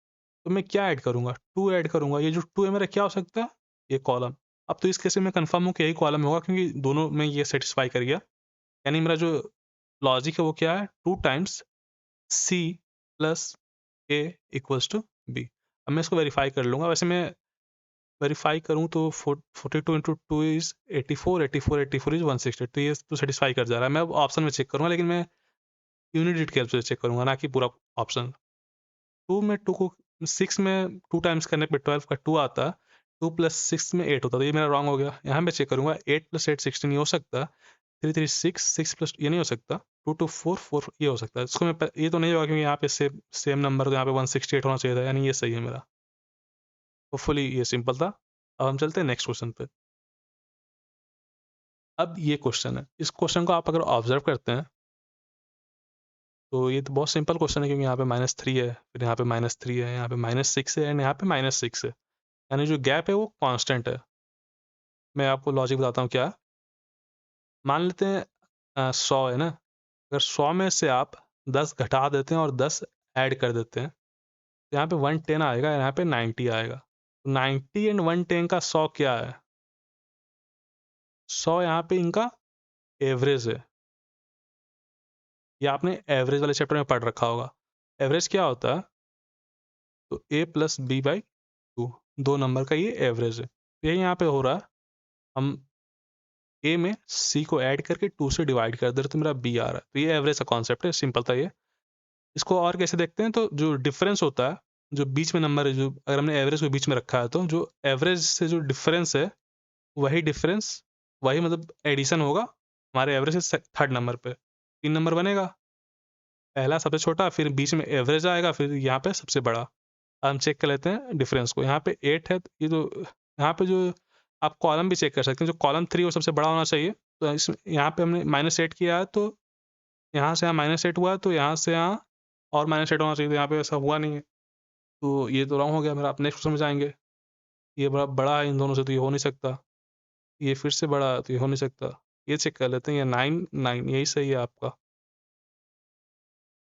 S1: तो मैं क्या ऐड करूँगा? 2 ऐड करूँगा। ये जो 2 है मेरा क्या हो सकता है? ये कॉलम। अब तो इस केस में मैं कन्फर्म हूँ कि यही कॉलम होगा, क्योंकि दोनों में ये सैटिस्फाई कर गया। यानी मेरा जो लॉजिक है वो क्या है? 2 times C plus A equals to B. अब मैं इसको वेरीफाई कर लूँगा। वैसे मैं वेरीफाई करूँ तो 42 इंटू 2 इज़ 84, 84, 84 इज़ 168। तो ये तो सैटिस्फाई कर जा रहा है। मैं अब ऑप्शन में चेक करूँगा, लेकिन मैं यूनिट डिजिट की हेल्प से चेक करूँगा, ना कि पूरा ऑप्शन। 2 में 2 को 6 में 2 टाइम्स करने पे 12 का 2 आता है। 2 प्लस 6 में 8 होता है, तो ये मेरा रॉन्ग हो गया। यहाँ मैं चेक करूँगा 8 प्लस 8 16 ये हो सकता है। 3 3 6 6 प्लस ये नहीं हो सकता। 2 2 4 4 ये हो सकता है। इसको मैं ये तो नहीं होगा, क्योंकि यहाँ पे सेम सेम नंबर तो यहाँ पे 168 होना चाहिए था, यानी ये सही है मेरा। होपफुली ये सिंपल था। अब हम चलते हैं नेक्स्ट क्वेश्चन पे। अब ये क्वेश्चन है, इस क्वेश्चन को आप अगर ऑब्जर्व करते हैं तो ये तो बहुत सिंपल क्वेश्चन है, क्योंकि यहाँ पे -3 है, फिर यहाँ पे -3 है, यहाँ पे -6 है, एंड यहाँ पे -6 है। यानी जो गैप है वो कांस्टेंट है। मैं आपको लॉजिक बताता हूँ क्या है। मान लेते हैं 100 है ना। अगर 100 में से आप 10 घटा देते हैं और 10 ऐड कर देते हैं, तो यहाँ पे 110 आएगा, यहाँ पे 90 आएगा। 90 एंड 110 का 100 क्या है? 100 यहाँ पे इनका एवरेज है। ये आपने एवरेज वाले चैप्टर में पढ़ रखा होगा। एवरेज क्या होता है? तो ए प्लस बी बाई 2, दो नंबर का ये एवरेज है। यही यहाँ पे हो रहा है। हम ए में सी को ऐड करके 2 से डिवाइड कर दे रहे, तो मेरा बी आ रहा है। तो ये एवरेज का कॉन्सेप्ट है, सिंपल था ये। इसको और कैसे देखते हैं? तो जो डिफरेंस होता है, जो बीच में नंबर है, जो अगर हमने एवरेज को बीच में रखा है, तो जो एवरेज से जो डिफरेंस है वही डिफरेंस, वही मतलब एडिशन होगा हमारे एवरेज से थर्ड नंबर पे। 3 नंबर बनेगा, पहला सबसे छोटा, फिर बीच में एवरेज आएगा, फिर यहाँ पे सबसे बड़ा। हम चेक कर लेते हैं डिफरेंस को। यहाँ पे 8 है, तो ये जो यहाँ पे जो आप कॉलम भी चेक कर सकते हैं, जो कॉलम 3 वो सबसे बड़ा होना चाहिए। तो इस यहाँ पे हमने -8 किया है, तो यहाँ से यहाँ -8 हुआ है, तो यहाँ से यहाँ और -8 होना चाहिए, तो यहाँ पे ऐसा हुआ नहीं है। तो ये तो रॉन्ग हो गया मेरा। आप नेक्स्ट क्वेश्चन में जाएँगे। ये बड़ा बड़ा है इन दोनों से, तो ये हो नहीं सकता। ये फिर से बड़ा है, तो ये हो नहीं सकता। ये चेक कर लेते हैं, ये 9 9 यही सही है आपका।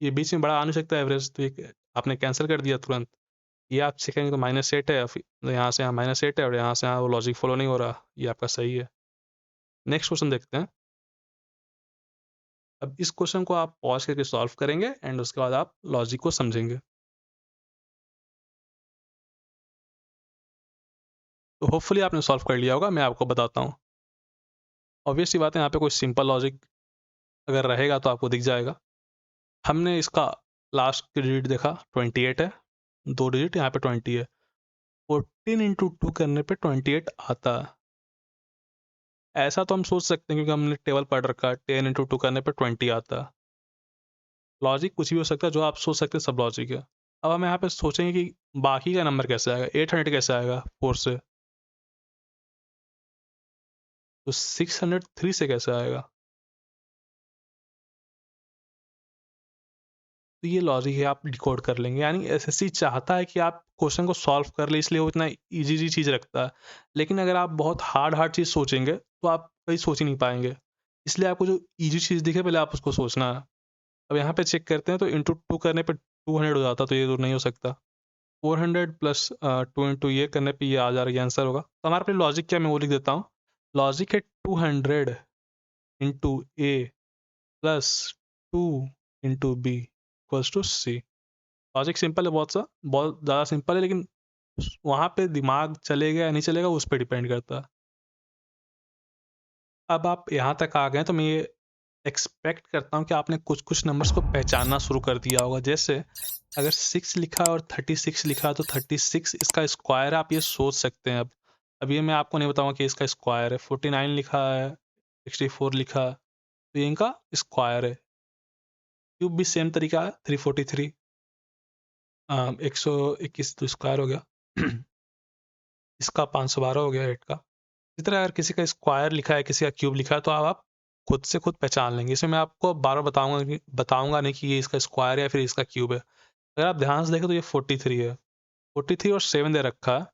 S1: ये बीच में बड़ा आ नहीं सकता एवरेज, तो ये आपने कैंसिल कर दिया तुरंत। ये आप सीखेंगे तो -8 है, फिर तो यहाँ से यहाँ -8 है, और यहाँ से यहाँ वो लॉजिक फॉलो नहीं हो रहा। ये आपका सही है। नेक्स्ट क्वेश्चन देखते हैं। अब इस क्वेश्चन को आप पॉज करके सॉल्व करेंगे, एंड उसके बाद आप लॉजिक को समझेंगे। तो होपफुली आपने सॉल्व कर लिया होगा। मैं आपको बताता हूँ। ऑब्वियस सी बात है, यहाँ पे कोई सिंपल लॉजिक अगर रहेगा तो आपको दिख जाएगा। हमने इसका लास्ट डिजिट देखा 28 है, 2 डिजिट यहाँ पे 20 है। 14 इंटू 2 करने पे 28 आता है। ऐसा तो हम सोच सकते हैं, क्योंकि हमने टेबल पढ़ रखा है, 10 इंटू 2 करने पे 20 आता है। लॉजिक कुछ भी हो सकता है, जो आप सोच सकते हैं सब लॉजिक है। अब हम यहाँ पे सोचेंगे कि बाकी का नंबर कैसे आएगा, 800 कैसे आएगा 4 से, तो 603 से कैसे आएगा? तो ये लॉजिक है, आप डिकोड कर लेंगे। यानी एसएससी चाहता है कि आप क्वेश्चन को सॉल्व कर ले, इसलिए वो इतना इजी चीज़ रखता है। लेकिन अगर आप बहुत हार्ड हार्ड चीज़ सोचेंगे तो आप कहीं सोच ही नहीं पाएंगे। इसलिए आपको जो इजी चीज़ दिखे पहले आप उसको सोचना है। अब यहाँ पे चेक करते हैं, तो इंटू 2 करने पे 200 हो जाता, तो ये तो नहीं हो सकता। 400 प्लस 2 ये करने पे ये आ जा रहा है, आंसर होगा। तो हमारे पे लॉजिक क्या, मैं वो लिख देता हूँ। लॉजिक है 200 into A plus 2 into B equals to C. Logic simple है, बहुत ज़्यादा सिंपल है, लेकिन वहाँ पे दिमाग चलेगा या नहीं चलेगा उस पर डिपेंड करता है। अब आप यहाँ तक आ गए तो मैं ये एक्सपेक्ट करता हूँ कि आपने कुछ कुछ नंबर्स को पहचानना शुरू कर दिया होगा। जैसे अगर 6 लिखा है और 36 लिखा है तो 36 इसका स्क्वायर है, आप ये सोच सकते हैं। अब ये मैं आपको नहीं बताऊंगा कि इसका स्क्वायर है। 49 लिखा है, 64 लिखा है, तो ये इनका स्क्वायर है। क्यूब भी सेम तरीका है, 343, 121 तो स्क्वायर हो गया। इसका 512 हो गया 8 का। इसी तरह अगर किसी का स्क्वायर लिखा है, किसी का क्यूब लिखा है, तो आप खुद से खुद पहचान लेंगे। इसमें मैं आपको बार बार बताऊंगा नहीं कि ये इसका स्क्वायर है या फिर इसका क्यूब है। अगर आप ध्यान से देखें तो ये 43 है, 43 और 7 दे रखा है।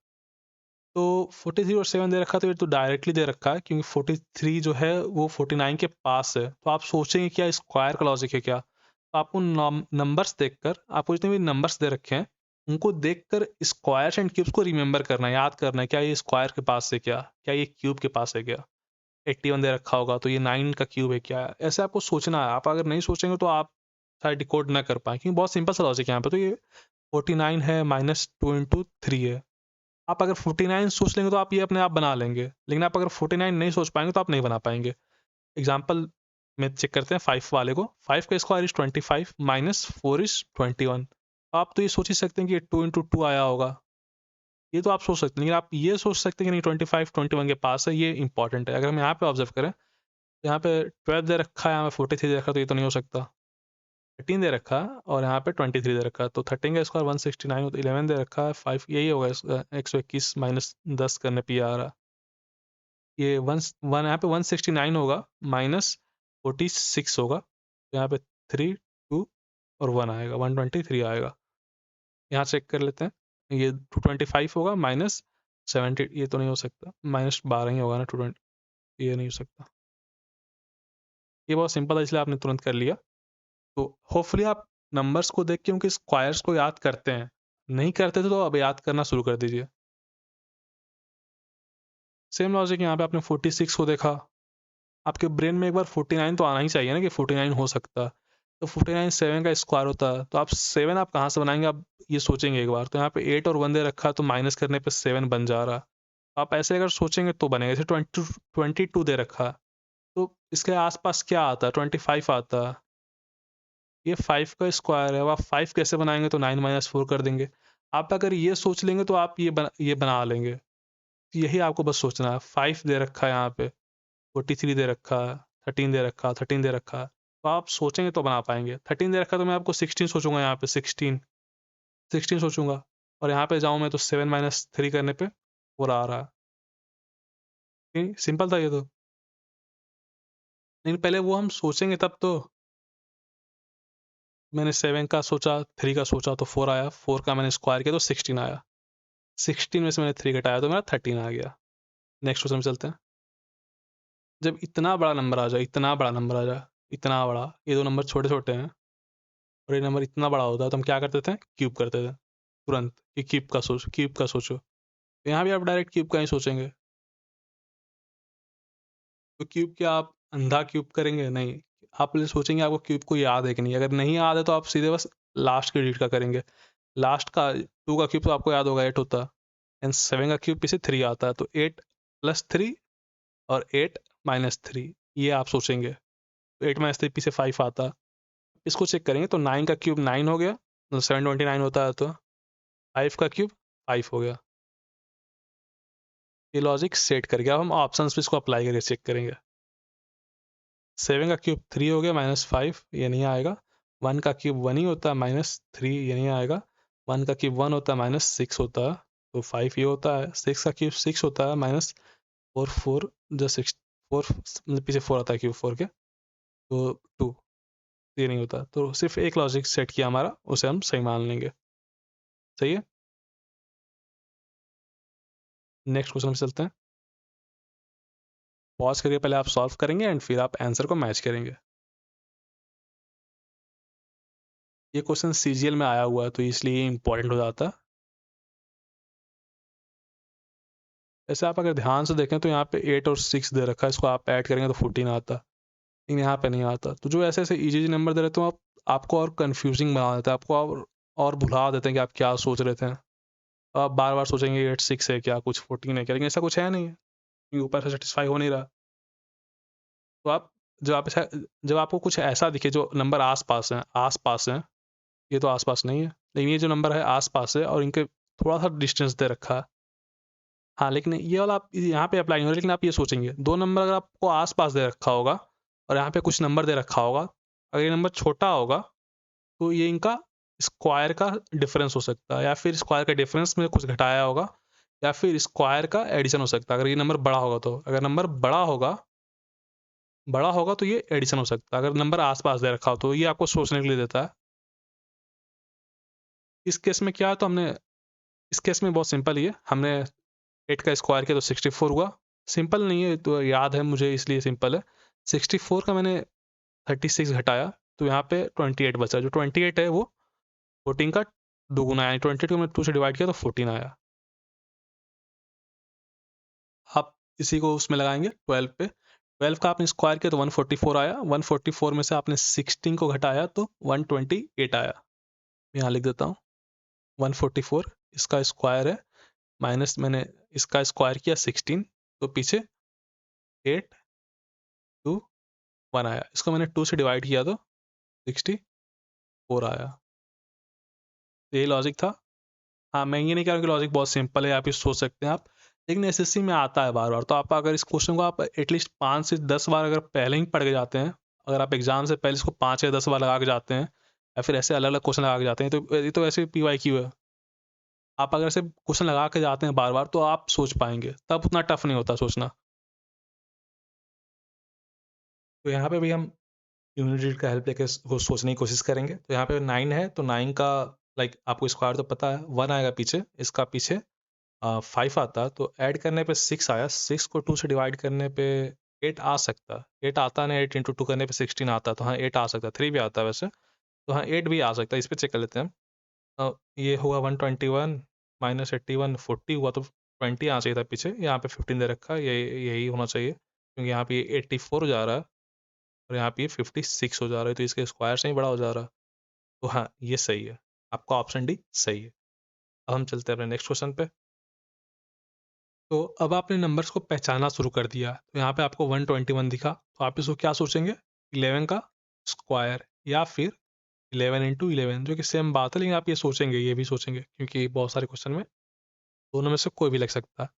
S1: तो 43 और 7 दे रखा है तो ये तो डायरेक्टली दे रखा है, क्योंकि 43 जो है वो 49 के पास है। तो आप सोचेंगे क्या स्क्वायर का लॉजिक है क्या? तो आपको नंबर्स देखकर, आपको जितने भी नंबर्स दे रखे हैं उनको देखकर स्क्वायर्स एंड क्यूब्स को रिमेंबर करना है, याद करना है। क्या ये स्क्वायर के पास है, क्या ये क्यूब के पास है क्या? 81 दे रखा होगा तो ये 9 का क्यूब है क्या? ऐसे आपको सोचना है। आप अगर नहीं सोचेंगे तो आप शायद डिकोड ना कर पाए, क्योंकि बहुत सिंपल सा लॉजिक है यहाँ पे। तो ये 49 है माइनस 2 इंटू 3 है। आप अगर 49 सोच लेंगे तो आप ये अपने आप बना लेंगे, लेकिन आप अगर 49 नहीं सोच पाएंगे तो आप नहीं बना पाएंगे। एग्जाम्पल में चेक करते हैं 5 वाले को। 5 का स्क्वायर इज 25 माइनस 4 इज 21। आप तो ये सोच ही सकते हैं कि ये 2 इंटू 2 आया होगा। ये तो आप सोच सकते हैं, लेकिन आप ये सोच सकते हैं कि नहीं 25 21 के पास है, ये इंपॉर्टेंट है। अगर हम यहाँ पे ऑब्जर्व करें तो यहाँ पे 12 दे रखा है, यहाँ पे 43 दे रखा है, तो ये तो नहीं हो सकता। 13 दे रखा है और यहाँ पे 23 दे रखा है, तो 13 का स्क्वायर 169 होता है। 11 दे रखा है 5, यही होगा। 121 माइनस 10 करने पे ये आ रहा है। ये वन यहाँ पे 169 होगा माइनस 46 होगा, तो यहाँ पे 3 2 और 1 आएगा, 123 आएगा। यहाँ चेक कर लेते हैं। ये 225 होगा माइनस 70, ये तो नहीं हो सकता। माइनस 12 ही होगा ना 220, ये नहीं हो सकता। ये बहुत सिंपल है, इसलिए आपने तुरंत कर लिया। तो होपफुली आप नंबर्स को देख के उनके स्क्वायर्स को याद करते हैं। नहीं करते थे तो अब याद करना शुरू कर दीजिए। सेम लॉजिक यहाँ पे आपने 46 को देखा, आपके ब्रेन में एक बार 49 तो आना ही चाहिए ना कि 49 हो सकता है। तो 49 7 का स्क्वायर होता है, तो आप 7 आप कहाँ से बनाएंगे, आप ये सोचेंगे एक बार। तो यहाँ पे 8 और 1 दे रखा है, तो माइनस करने पे 7 बन जा रहा है। आप ऐसे अगर सोचेंगे तो बनेगा। जैसे 22 दे रखा है, तो इसके आसपास क्या आता है, 25 आता है। ये 5 का स्क्वायर है। अब आप 5 कैसे बनाएंगे, तो 9 माइनस 4 कर देंगे। आप अगर ये सोच लेंगे तो आप ये बना लेंगे। यही आपको बस सोचना है। 5 दे रखा है यहाँ पे, 43 दे रखा है, 13 दे रखा है, 13 दे रखा है, तो आप सोचेंगे तो बना पाएंगे। 13 दे रखा है तो मैं आपको 16 सोचूंगा, यहाँ पे 16 सोचूंगा। और यहाँ पे जाऊँ मैं तो 7 माइनस 3 करने पे 4 आ रहा है। सिंपल था ये तो, लेकिन पहले वो हम सोचेंगे तब तो। मैंने 7 का सोचा, 3 का सोचा तो 4 आया, 4 का मैंने स्क्वायर किया तो 16 आया। 16 में से मैंने 3 घटाया तो मेरा 13 आ गया। नेक्स्ट क्वेश्चन में चलते हैं। जब इतना बड़ा नंबर आ जाए, इतना बड़ा नंबर आ जाए, इतना बड़ा, ये दो नंबर छोटे छोटे हैं और ये नंबर इतना बड़ा होता है, तो हम क्या करते थे, क्यूब करते थे तुरंत। कि क्यूब का सोचो। तो यहाँ भी आप डायरेक्ट क्यूब का ही सोचेंगे। तो क्यूब क्या आप अंधा क्यूब करेंगे? नहीं। आप पहले सोचेंगे आपको क्यूब को याद है कि नहीं। अगर नहीं याद है तो आप सीधे बस लास्ट के डिजिट का करेंगे। लास्ट का 2 का क्यूब तो आपको याद होगा 8 होता है, एंड 7 का क्यूब पीछे 3 आता है, तो 8 प्लस 3 और 8 माइनस 3, ये आप सोचेंगे। तो 8 माइनस 3 पीछे 5 आता है। इसको चेक करेंगे तो 9 का क्यूब 9 हो गया, तो 729 होता है, तो 5 का क्यूब 5 हो गया। ये लॉजिक सेट करके अब हम ऑप्शन पे इसको अप्लाई करके चेक करेंगे। 7 का क्यूब 3 हो गया माइनस 5, ये नहीं आएगा। 1 का क्यूब 1 ही होता है माइनस 3, ये नहीं आएगा। 1 का क्यूब 1 होता है माइनस 6 होता है, तो 5 ये होता है। 6 का क्यूब 6 होता है माइनस 4, 4 जो 6 4 मतलब पीछे 4 आता है क्यूब 4 के, तो 2, ये नहीं होता। तो सिर्फ एक लॉजिक सेट किया हमारा, उसे हम सही मान लेंगे। सही है। नेक्स्ट क्वेश्चन में चलते हैं। पॉज करके पहले आप सॉल्व करेंगे एंड फिर आप आंसर को मैच करेंगे। ये क्वेश्चन सीजीएल में आया हुआ है तो इसलिए ये इंपॉर्टेंट हो जाता है। जैसे आप अगर ध्यान से देखें तो यहाँ पे 8 और 6 दे रखा है, इसको आप ऐड करेंगे तो 14 आता, लेकिन यहाँ पे नहीं आता। तो जो ऐसे ऐसे इजी नंबर दे रहे तो आपको और कंफ्यूजिंग बना देते हैं, आपको और भुला देते हैं कि आप क्या सोच रहे थे। तो आप बार बार सोचेंगे 8 6 है क्या, कुछ 14 है क्या, लेकिन ऐसा कुछ है नहीं है, क्योंकि ऊपर से सेटिस्फाई हो नहीं रहा। तो आप जब आपको कुछ ऐसा दिखे जो नंबर आस पास हैं, ये तो आस पास नहीं है, लेकिन ये जो नंबर है आस पास है और इनके थोड़ा सा डिस्टेंस दे रखा है। हाँ, लेकिन ये वाला आप यहाँ पे अप्लाई नहीं होगा, लेकिन आप ये सोचेंगे दो नंबर अगर आपको आस पास दे रखा होगा और यहाँ पे कुछ नंबर दे रखा होगा, अगर ये नंबर छोटा होगा तो ये इनका स्क्वायर का डिफरेंस हो सकता है, या फिर स्क्वायर का डिफरेंस में कुछ घटाया होगा, या फिर स्क्वायर का एडिशन हो सकता है। अगर ये नंबर बड़ा होगा तो, अगर नंबर बड़ा होगा तो ये एडिशन हो सकता है। अगर नंबर आस-पास दे रखा हो तो ये आपको सोचने के लिए देता है। इस केस में क्या है, तो हमने इस केस में बहुत सिंपल ही है, हमने 8 का स्क्वायर किया तो 64 हुआ। सिंपल नहीं है तो याद है मुझे, इसलिए सिंपल है। 64 का मैंने 36 घटाया तो यहाँ पे 28 बचा। जो 28 है वो 14 का दोगुना, यानी 28 को मैंने 2 से डिवाइड किया तो 14 आया। आप इसी को उसमें लगाएंगे 12 पे। 12 का आपने स्क्वायर किया तो 144 आया। 144 में से आपने 16 को घटाया तो 128 आया। यहाँ लिख देता हूँ 144 इसका स्क्वायर है, माइनस मैंने इसका स्क्वायर किया 16, तो पीछे 8 2 1 आया। इसको मैंने 2 से डिवाइड किया तो 64 आया। तो ये लॉजिक था। हाँ, मैं ये नहीं कह रहा हूँ कि लॉजिक बहुत सिंपल है, आप ये सोच सकते हैं आप, लेकिन एसएससी में आता है बार बार। तो आप अगर इस क्वेश्चन को आप एटलीस्ट 5 से 10 बार अगर पहले ही पढ़ के जाते हैं, अगर आप एग्जाम से पहले इसको 5 या 10 बार लगा के जाते हैं, या फिर ऐसे अलग अलग क्वेश्चन लगा के जाते हैं, तो ये तो ऐसे PYQ है। आप अगर ऐसे क्वेश्चन लगा के जाते हैं बार बार तो आप सोच पाएंगे, तब उतना टफ नहीं होता सोचना। तो यहाँ पे भी हम यूनिट का हेल्प लेके सोचने की कोशिश करेंगे। तो यहाँ पे 9 है तो 9 का लाइक आपको स्क्वायर तो पता है, 1 आएगा पीछे, इसका पीछे 5 आता, तो ऐड करने पे 6 आया। 6 को 2 से डिवाइड करने पे 8 आ सकता, 8 आता नहीं, 8 इंटू 2 करने पे 16 आता, तो हाँ 8 आ सकता, 3 भी आता है वैसे, तो हाँ 8 भी आ सकता है। इस पर चेक कर लेते हैं हम। ये हुआ 121 माइनस 81 40 हुआ, तो 20 आना चाहिए था पीछे, यहाँ पे 15 दे रखा है, यही होना चाहिए, क्योंकि यहाँ पे 84 हो जा रहा है और यहाँ पे 56 हो जा रहा है, तो इसके स्क्वायर से ही बड़ा हो जा रहा है। तो हाँ ये सही है, आपका ऑप्शन डी सही है। अब हम चलते हैं अपने नेक्स्ट क्वेश्चन पे। तो अब आपने नंबर्स को पहचानना शुरू कर दिया, तो यहाँ पे आपको 121 दिखा, तो आप इसको क्या सोचेंगे, 11 का स्क्वायर या फिर 11 इंटू 11, जो कि सेम बात है, लेकिन आप ये सोचेंगे, ये भी सोचेंगे, क्योंकि बहुत सारे क्वेश्चन में दोनों में से कोई भी लग सकता है।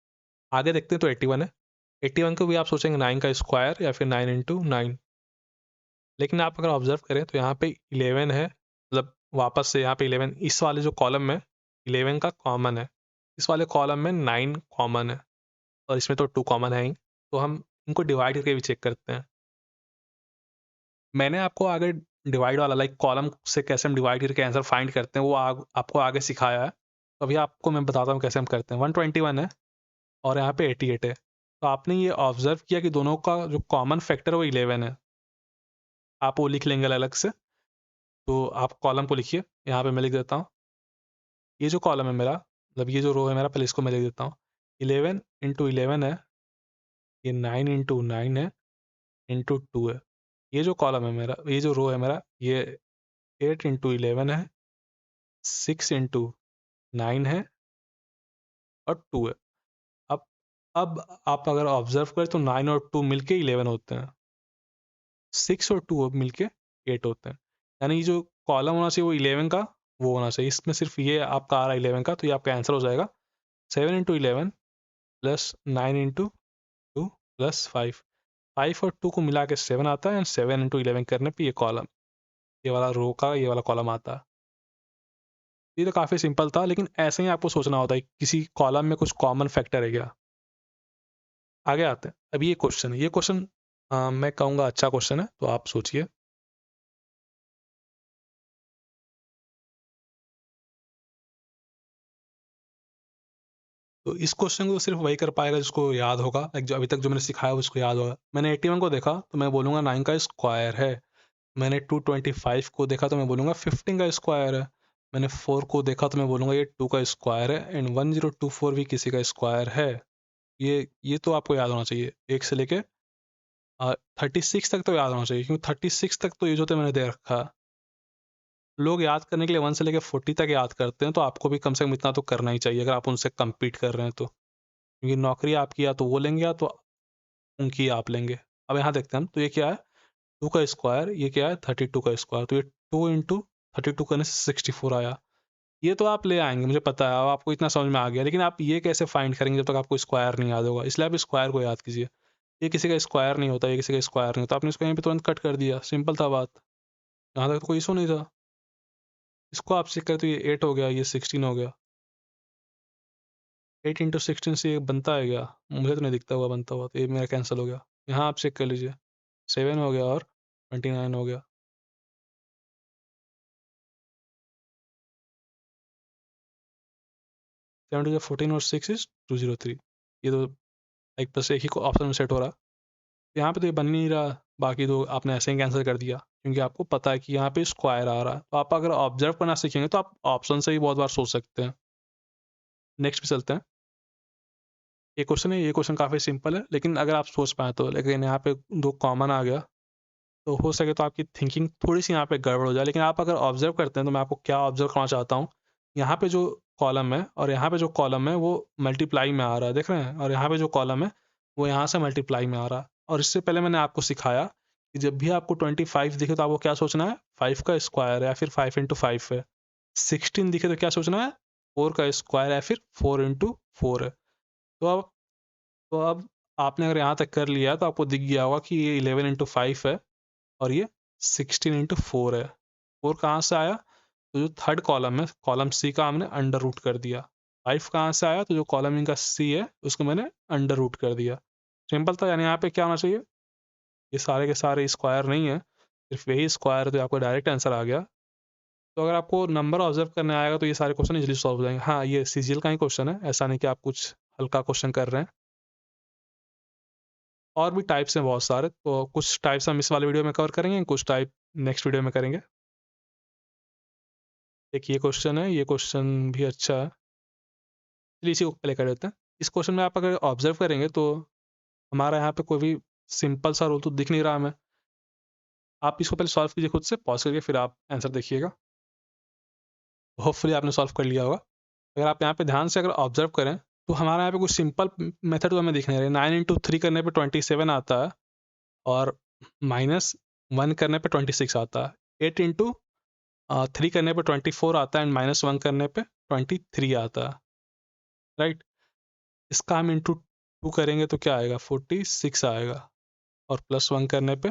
S1: आगे देखते हैं, तो 81 है। 81 को भी आप सोचेंगे 9 का स्क्वायर या फिर 9 इंटू 9, लेकिन आप अगर ऑब्जर्व करें तो यहाँ पे 11 है, मतलब वापस से यहाँ पे 11, इस वाले जो कॉलम में 11 का कॉमन है, इस वाले कॉलम में 9 कॉमन है, और इसमें तो 2 कॉमन है ही। तो हम इनको डिवाइड करके भी चेक करते हैं। मैंने आपको आगे डिवाइड वाला लाइक कॉलम से कैसे हम डिवाइड करके आंसर फाइंड करते हैं वो आपको आगे सिखाया है, तो अभी आपको मैं बताता हूँ कैसे हम करते हैं। 121 है और यहाँ पे 88 है, तो आपने ये ऑब्जर्व किया कि दोनों का जो कॉमन फैक्टर है वो 11 है। आप वो लिख लेंगे अलग से, तो आप कॉलम को लिखिए, यहाँ पे मैं लिख देता हूँ। ये जो कॉलम है मेरा, मतलब ये जो रो है मेरा, पहले इसको मैं लिख देता हूँ। 11 इंटू 11 है, ये 9 इंटू 9 है, इंटू 2 है। ये जो कॉलम है मेरा, ये जो रो है मेरा, ये 8 इंटू 11 है, 6 इंटू 9 है, और 2 है। अब अब आप अगर ऑब्जर्व करें तो 9 और 2 मिलके 11 होते हैं, 6 और 2 मिलके 8 होते हैं। यानी ये जो कॉलम होना चाहिए वो 11 का वो होना चाहिए, इसमें सिर्फ ये आपका आ रहा है 11 का, तो ये आपका आंसर हो जाएगा 7 इंटू 11 प्लस 9 इंटू 2 प्लस 5। 5 और 2 को मिला के 7 आता है, एंड 7 इंटू 11 करने पे ये कॉलम, ये वाला रो का ये वाला कॉलम आता है। ये तो काफ़ी सिंपल था, लेकिन ऐसे ही आपको सोचना होता है किसी कॉलम में कुछ कॉमन फैक्टर है क्या। आगे आते हैं। अब ये क्वेश्चन है, ये क्वेश्चन मैं कहूँगा अच्छा क्वेश्चन है, तो आप सोचिए। तो इस क्वेश्चन को सिर्फ वही कर पाएगा जिसको याद होगा, लाइक जो अभी तक जो मैंने सिखाया उसको याद होगा। मैंने 81 को देखा तो मैं बोलूँगा 9 का स्क्वायर है। मैंने 225 को देखा तो मैं बोलूँगा 15 का स्क्वायर है। मैंने 4 को देखा तो मैं बोलूँगा ये 2 का स्क्वायर है, एंड 1024 भी किसी का स्क्वायर है। ये तो आपको याद होना चाहिए, 1 से लेके 36 तक तो याद होना चाहिए, क्योंकि 36 तक तो ये जो थे मैंने दे रखा है। लोग याद करने के लिए 1 से लेके 40 तक याद करते हैं, तो आपको भी कम से कम इतना तो करना ही चाहिए अगर आप उनसे कम्पीट कर रहे हैं तो। क्योंकि नौकरी आपकी या तो वो लेंगे या तो उनकी आप लेंगे। अब यहाँ देखते हैं हम, तो ये क्या है 2 का स्क्वायर, ये क्या है 32 का स्क्वायर, तो ये 2 इंटू 32 करने से 64 आया। ये तो आप ले आएंगे, मुझे पता है, अब आपको इतना समझ में आ गया, लेकिन आप ये कैसे फाइंड करेंगे जब तक आपको स्क्वायर नहीं याद होगा, इसलिए आप स्क्वायर को याद कीजिए। ये किसी का स्क्वायर नहीं होता, ये किसी का स्क्वायर नहीं होता, आपने इसको यहीं पे तुरंत कट कर दिया, सिंपल था बात, यहाँ तक तो कोई इशू नहीं था। इसको आप चेक करें तो ये 8 हो गया, ये 16 हो गया। 8 इंटू 16 से ये बनता है क्या? मुझे तो नहीं दिखता हुआ बनता हुआ, तो ये मेरा कैंसिल हो गया। यहाँ आप चेक कर लीजिए, 7 हो गया और 29 हो गया। 7 टू 14 और 6 इज 203। ये तो एक बस एक ही ऑप्शन में सेट हो रहा। यहाँ पे तो ये बन नहीं रहा, बाकी तो आपने ऐसे ही कैंसिल कर दिया, क्योंकि आपको पता है कि यहाँ पे स्क्वायर आ रहा है। तो आप अगर ऑब्जर्व करना सीखेंगे तो आप ऑप्शन से ही बहुत बार सोच सकते हैं। नेक्स्ट पे चलते हैं। ये क्वेश्चन है, ये क्वेश्चन काफ़ी सिंपल है, लेकिन अगर आप सोच पाए तो, लेकिन यहाँ पे 2 कॉमन आ गया, तो हो सके तो आपकी थिंकिंग थोड़ी सी यहाँ पे गड़बड़ हो जाए। लेकिन आप अगर ऑब्जर्व करते हैं तो मैं आपको क्या ऑब्जर्व करना चाहता हूँ, यहाँ पे जो कॉलम है और यहाँ पे जो कॉलम है वो मल्टीप्लाई में आ रहा है, देख रहे हैं, और यहाँ पे जो कॉलम है वो यहाँ से मल्टीप्लाई में आ रहा है। और इससे पहले मैंने आपको सिखाया कि जब भी आपको 25 दिखे तो आपको क्या सोचना है, 5 का स्क्वायर है या फिर 5 इंटू 5 है। 16 दिखे तो क्या सोचना है, 4 का स्क्वायर है या फिर 4 इंटू 4 है। तो अब आपने अगर यहाँ तक कर लिया तो आपको दिख गया होगा कि ये 11 इंटू 5 है और ये 16 इंटू 4 है। 4 कहाँ से आया, तो जो थर्ड कॉलम है, कॉलम सी का हमने अंडर रूट कर दिया। 5 कहाँ से आया, तो जो कॉलम इनका सी है उसको मैंने अंडर रूट कर दिया। सिंपल था, यानी यहाँ पे क्या होना चाहिए, ये सारे के सारे स्क्वायर नहीं है, सिर्फ यही स्क्वायर है, तो आपको डायरेक्ट आंसर आ गया। तो अगर आपको नंबर ऑब्जर्व करने आएगा तो ये सारे क्वेश्चन इजीली सॉल्व हो जाएंगे। हाँ, ये सीजीएल का ही क्वेश्चन है, ऐसा नहीं कि आप कुछ हल्का क्वेश्चन कर रहे हैं। और भी टाइप्स हैं बहुत सारे, तो कुछ टाइप्स हम इस वाले वीडियो में कवर करेंगे, कुछ टाइप नेक्स्ट वीडियो में करेंगे। एक ये क्वेश्चन है, ये क्वेश्चन भी अच्छा है, चलिए इसी को पहले कर देते हैं। इस क्वेश्चन में आप अगर ऑब्जर्व करेंगे तो हमारा यहाँ पे कोई भी सिंपल सा रूल तो दिख नहीं रहा हमें। आप इसको पहले सॉल्व कीजिए खुद से, पॉज करके, फिर आप आंसर देखिएगा। होपफुली आपने सॉल्व कर लिया होगा। अगर आप यहाँ पे ध्यान से अगर ऑब्जर्व करें तो हमारा यहाँ पे कुछ सिंपल मेथड तो हमें दिख नहीं रहा है। 9 इंटू 3 करने पे 27 आता है और -1 करने पे 26 आता है। 8 इंटू 3 करने पे 24 आता है एंड -1 करने पे 23 आता है, राइट। इसका हम इंटू 2 करेंगे तो क्या आएगा, 46 आएगा, और +1 करने पे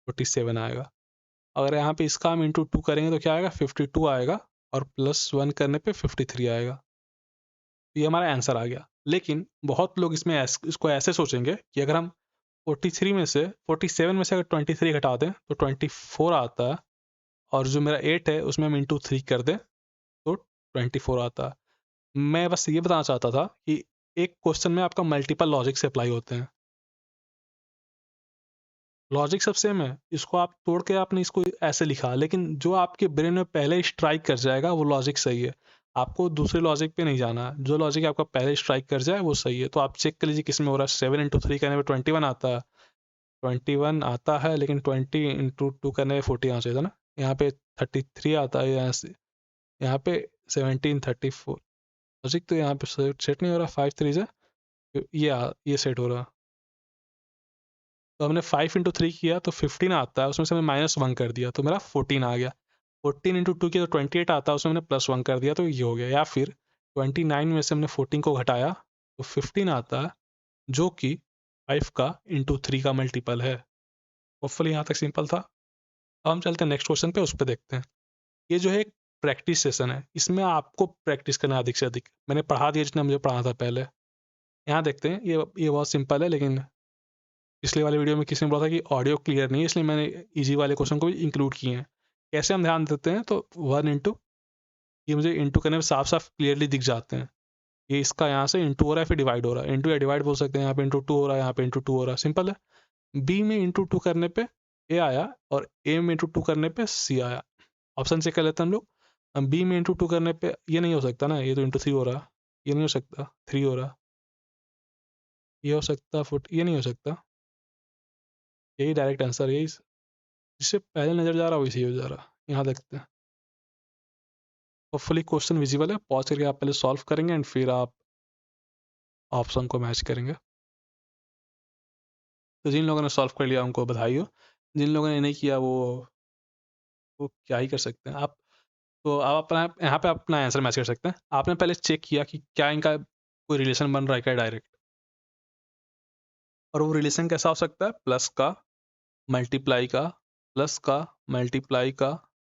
S1: 47 आएगा। अगर यहाँ पे इसका हम इंटू 2 करेंगे तो क्या आएगा, 52 आएगा, और +1 करने पे 53 आएगा। ये हमारा आंसर आ गया। लेकिन बहुत लोग इसको ऐसे सोचेंगे कि अगर हम 43 में से 47 में से अगर 23 घटा दें तो 24 आता है, और जो मेरा 8 है उसमें हम इंटू 3 कर दें तो 24 आता है। मैं बस ये बताना चाहता था कि एक क्वेश्चन में आपका मल्टीपल लॉजिक से अप्लाई होते हैं। लॉजिक सब सेम है, इसको आप तोड़ के आपने इसको ऐसे लिखा, लेकिन जो आपके ब्रेन में पहले स्ट्राइक कर जाएगा वो लॉजिक सही है। आपको दूसरे लॉजिक पे नहीं जाना है, जो लॉजिक आपका पहले स्ट्राइक कर जाए वो सही है। तो आप चेक कर लीजिए किस में हो रहा है। 7 इंटू 3 करने में 21 आता है, 21 आता है, लेकिन 20 इंटू 2 करने में 40 आना चाहिए था ना। यहाँ पे 33 आता है, यहाँ पे 17 34। लॉजिक तो यहाँ पे सेट नहीं हो रहा, 5 3 से ये सेट हो रहा। तो हमने 5 इंटू 3 किया तो 15 आता है, उसमें से हमने -1 कर दिया तो मेरा 14 आ गया। 14 इंटू 2 किया तो 28 आता है, उसमें हमने +1 कर दिया तो ये हो गया। या फिर 29 में से हमने 14 को घटाया तो 15 आता है, जो कि 5 का इंटू 3 का मल्टीपल है। होपफुली यहाँ तक सिंपल था। अब हम चलते हैं नेक्स्ट क्वेश्चन पे, उस पर देखते हैं। ये जो है एक प्रैक्टिस सेशन है, इसमें आपको प्रैक्टिस करना है अधिक से अधिक। मैंने पढ़ा दिया जितना मुझे पढ़ा था पहले। यहाँ देखते हैं, ये बहुत सिंपल है, लेकिन पिछले वाले वीडियो में किसी ने बोला था कि ऑडियो क्लियर नहीं है, इसलिए मैंने इजी वाले क्वेश्चन को भी इंक्लूड किए हैं। कैसे हम ध्यान देते हैं, तो 1 इंटू, ये मुझे इंटू करने में साफ साफ क्लियरली दिख जाते हैं। ये इसका यहाँ से इंटू हो रहा है, फिर डिवाइड हो रहा है, इंटू या डिवाइड बोल सकते हैं। यहाँ पे इंटू 2 हो रहा है, यहाँ पे इंटू 2 हो रहा है, सिंपल है। बी में इंटू 2 करने पे ए आया, और ए में इंटू 2 करने पे सी आया। ऑप्शन से कर लेते हैं हम लोग। बी में इंटू 2 करने पे ये नहीं हो सकता ना, ये तो इंटू 3 हो रहा है, ये नहीं हो सकता, 3 हो रहा है। ये हो सकता, फुट ये नहीं हो सकता, यही डायरेक्ट आंसर, यही जिससे पहले नज़र जा रहा वही सही हो जा रहा। यहाँ देखते हैं, होपफुली क्वेश्चन विजिबल है। पॉज करके आप पहले सॉल्व करेंगे एंड फिर आप ऑप्शन को मैच करेंगे। तो जिन लोगों ने सॉल्व कर लिया उनको बधाई हो, जिन लोगों ने नहीं किया वो क्या ही कर सकते हैं आप। तो आप अपना यहाँ पे अपना आंसर मैच कर सकते हैं। आपने पहले चेक किया कि क्या इनका कोई रिलेशन बन रहा है क्या डायरेक्ट, और वो रिलेशन कैसा हो सकता है, प्लस का, मल्टीप्लाई का, प्लस का, मल्टीप्लाई का,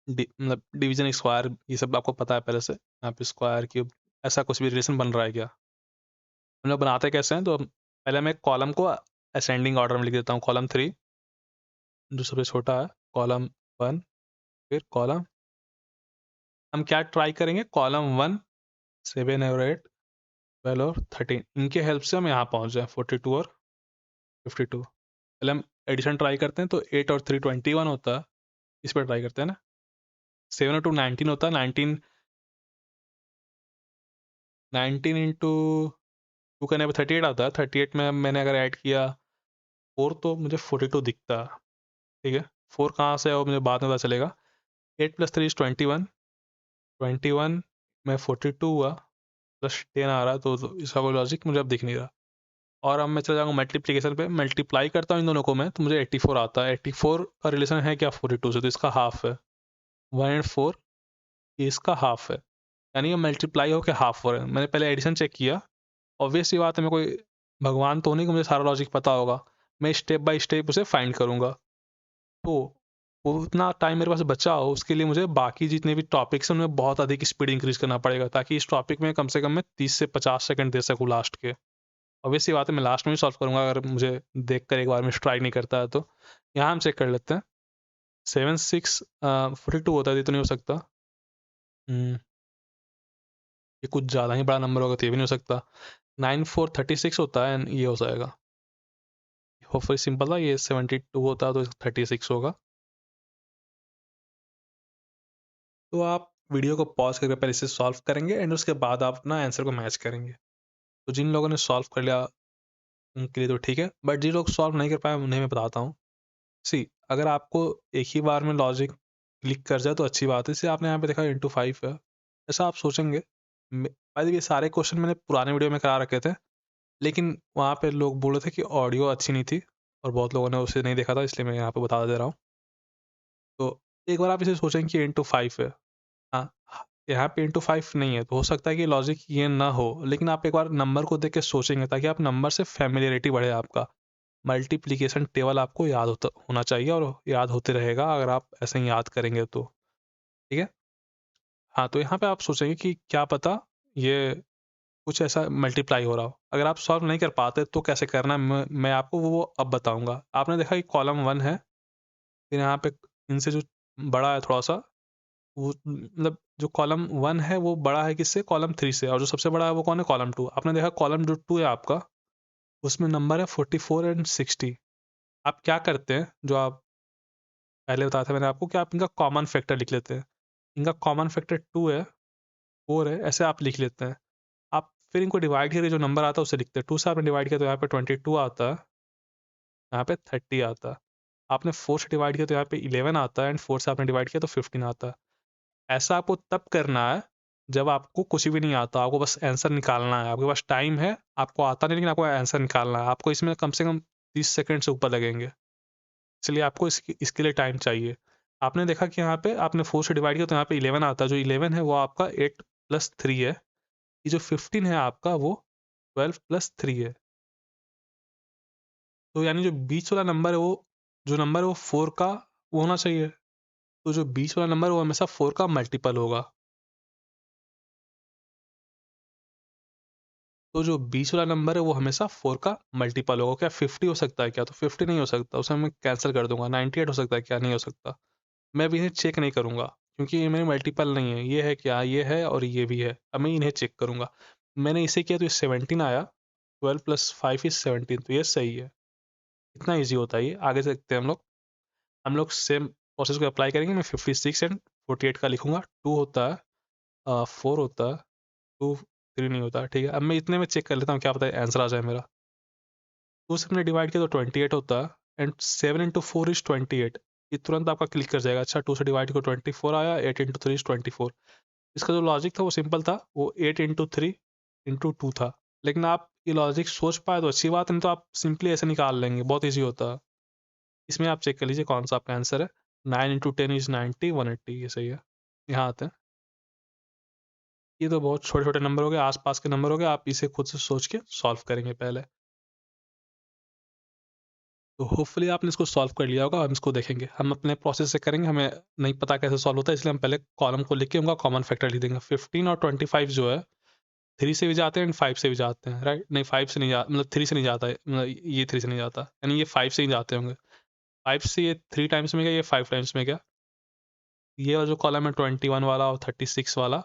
S1: मतलब डिवीजन, स्क्वायर, ये सब आपको पता है पहले से। यहाँ पे स्क्वायर क्यूब, ऐसा कुछ भी रिलेशन बन रहा है क्या। हम लोग बनाते कैसे हैं, तो पहले मैं कॉलम को असेंडिंग ऑर्डर में लिख देता हूँ। कॉलम 3 जो सबसे छोटा है, कॉलम 1, फिर कॉलम, हम क्या ट्राई करेंगे, कॉलम 1, 7 और 8, 12 और 13, इनके हेल्प से हम यहाँ पहुँच जाए 42 और 52। पहले हम एडिशन ट्राई करते हैं, तो 8 और 3 21 होता है, इस पर ट्राई करते हैं ना। 7 और 2 19 होता है, 19, 19 इंटू 2 करने पर 38 आता है। 38 में मैंने अगर ऐड किया 4 तो मुझे 42 दिखता है। ठीक है, 4 कहाँ से है वो मुझे बाद में पता चलेगा। 8 + 3 = 21, 21 में 42 हुआ, प्लस 10 आ रहा है, तो इसका कोई लॉजिक मुझे अब दिख नहीं रहा। और अब मैं चला जाऊँगा मल्टीप्लिकेशन पे, मल्टीप्लाई करता हूँ इन दोनों को मैं, तो मुझे 84 आता है। 84 का रिलेशन है क्या 42 से, तो इसका हाफ है। 1 एंड 4, ये इसका हाफ है, यानी ये मल्टीप्लाई होकर हाफ हो रहा है। मैंने पहले एडिशन चेक किया, ऑब्वियस सी बात है, मैं कोई भगवान तो नहीं कि मुझे सारा लॉजिक पता होगा। मैं स्टेप बाय स्टेप उसे फाइंड करूँगा। तो वो उतना टाइम मेरे पास बचा हो, उसके लिए मुझे बाकी जितने भी टॉपिक्स हैं उनमें बहुत अधिक स्पीड इंक्रीज करना पड़ेगा, ताकि इस टॉपिक में कम से कम मैं 30 से 50 सेकंड दे सकूँ लास्ट के। ऑब्वियस सी बात है, मैं लास्ट में भी सॉल्व करूँगा अगर मुझे देख कर एक बार में स्ट्राइक नहीं करता है तो। यहाँ हम चेक कर लेते हैं। 7 6 42 होता है, ये तो नहीं हो सकता। ये कुछ ज़्यादा ही बड़ा नंबर होगा, तो ये भी नहीं हो सकता। 9 4 36 होता है, ये हो जाएगा। होपफुली सिंपल था, ये 72 होता तो 36 होगा। तो आप वीडियो को पॉज करके पहले इसे सॉल्व करेंगे एंड उसके बाद आप अपना आंसर को मैच करेंगे। तो जिन लोगों ने सॉल्व कर लिया उनके लिए तो ठीक है, बट जिन लोग सॉल्व नहीं कर पाए उन्हें मैं बताता हूँ। सी, अगर आपको एक ही बार में लॉजिक क्लिक कर जाए तो अच्छी बात है। जैसे आपने यहाँ पे देखा इंटू 5 है, ऐसा आप सोचेंगे। भाई ये सारे क्वेश्चन मैंने पुराने वीडियो में करा रखे थे, लेकिन वहाँ पे लोग बोल रहे थे कि ऑडियो अच्छी नहीं थी और बहुत लोगों ने उसे नहीं देखा था, इसलिए मैं यहाँ पे बता दे रहा हूँ। तो एक बार आप इसे सोचेंगे कि इंटू 5 है, हाँ, यहाँ पे इंटू 5 नहीं है, तो हो सकता है कि लॉजिक ये ना हो, लेकिन आप एक बार नंबर को देख के सोचेंगे ताकि आप नंबर से फैमिलियरिटी बढ़े आपका। मल्टीप्लिकेशन टेबल आपको याद होना चाहिए और याद होते रहेगा अगर आप ऐसे ही याद करेंगे तो। ठीक है, हाँ, तो यहाँ पे आप सोचेंगे कि क्या पता ये कुछ ऐसा मल्टीप्लाई हो रहा हो। अगर आप सॉल्व नहीं कर पाते तो कैसे करना है, मैं आपको वो अब बताऊंगा। आपने देखा कि कॉलम 1 है, फिर यहाँ पे इनसे जो बड़ा है थोड़ा सा, वो मतलब जो कॉलम 1 है वो बड़ा है किससे, कॉलम 3 से, और जो सबसे बड़ा है वो कौन है, कॉलम 2। आपने देखा कॉलम जो 2 है आपका, उसमें नंबर है 44 एंड 60। आप क्या करते हैं, जो आप पहले बताया था मैंने आपको, कि आप इनका कॉमन फैक्टर लिख लेते हैं। इनका कॉमन फैक्टर 2 है, 4 है, ऐसे आप लिख लेते हैं। आप फिर इनको डिवाइड करके जो नंबर आता है उसे लिखते हैं। 2 से आपने डिवाइड किया तो यहाँ पे 22 आता है, यहाँ पे 30 आता है। आपने 4 से डिवाइड किया तो यहाँ पे 11 आता है, एंड 4 से आपने डिवाइड किया तो 15 आता है। ऐसा आपको तब करना है जब आपको कुछ भी नहीं आता, आपको बस आंसर निकालना है। आपके पास टाइम है, आपको आता नहीं, लेकिन आपको आंसर निकालना है। आपको इसमें कम से कम 30 सेकंड से ऊपर लगेंगे, इसलिए आपको इसके लिए टाइम चाहिए। आपने देखा कि यहाँ पे आपने 4 से डिवाइड किया तो यहाँ पे 11 आता है। जो 11 है वो आपका 8 + 3 है। ये जो 15 है आपका वो 12 + 3 है। तो यानी जो बीच वाला नंबर है, वो जो नंबर है वो 4 का वो होना चाहिए। तो जो बीच वाला नंबर है वो हमेशा 4 का मल्टीपल होगा। तो जो बीच वाला नंबर है वो हमेशा 4 का मल्टीपल होगा। क्या 50 हो सकता है क्या, तो 50 नहीं हो सकता, उसे मैं कैंसिल कर दूंगा। 98 हो सकता है क्या, नहीं हो सकता। मैं भी इन्हें चेक नहीं करूंगा, क्योंकि ये मेरे मल्टीपल नहीं है। ये है क्या, ये है और ये भी है। अब मैं इन्हें चेक करूंगा। मैंने इसे किया तो 17 आया। 12 + 5 = 17, तो ये सही है। इतना ईजी होता है ये। आगे से देखते हैं हम लोग सेम प्रोसेस को अप्लाई करेंगे। मैं 56 एंड 48 का लिखूंगा। 2 होता है, 4 होता है, 2 3 नहीं होता। ठीक है, अब मैं इतने में चेक कर लेता हूँ, क्या पता है आंसर आ जाए मेरा। 2 से हमने डिवाइड किया तो 28 होता है, एंड 7 इंटू 4 इज 28। ये तुरंत आपका क्लिक कर जाएगा, अच्छा 2 से डिवाइड को 24 आया, 8 इंटू 3 इज 24। इसका जो लॉजिक था वो सिंपल था, वो 8 इंटू 3 इंटू 2 था। लेकिन आप ये लॉजिक सोच पाए तो अच्छी बात, नहीं तो आप सिंपली ऐसे निकाल लेंगे, बहुत ईजी होता है। इसमें आप चेक कर लीजिए कौन सा आपका आंसर है। 9 इंटू 10 इज 90, 180, ये सही है। यहाँ आते हैं, ये तो बहुत छोटे छोटे नंबर हो गए, आसपास के नंबर हो गए, आप इसे खुद से सोच के सॉल्व करेंगे पहले। तो होपफुली आपने इसको सॉल्व कर लिया होगा। हम इसको देखेंगे, हम अपने प्रोसेस से करेंगे, हमें नहीं पता कैसे सॉल्व होता है, इसलिए हम पहले कॉलम को लिख के उनका कॉमन फैक्टर लिख देंगे। 15 और 25 जो है 3 से भी जाते हैं एंड 5 से भी जाते हैं, राइट? नहीं, 5 से नहीं जा, मतलब 3 से नहीं जाता है, मतलब ये 3 से नहीं जाता, यानी ये 5 से ही जाते होंगे। 5 से ये 3 टाइम्स में गया, ये 5 टाइम्स में गया। ये वाला जो कॉलम है 21 वाला और 36 वाला,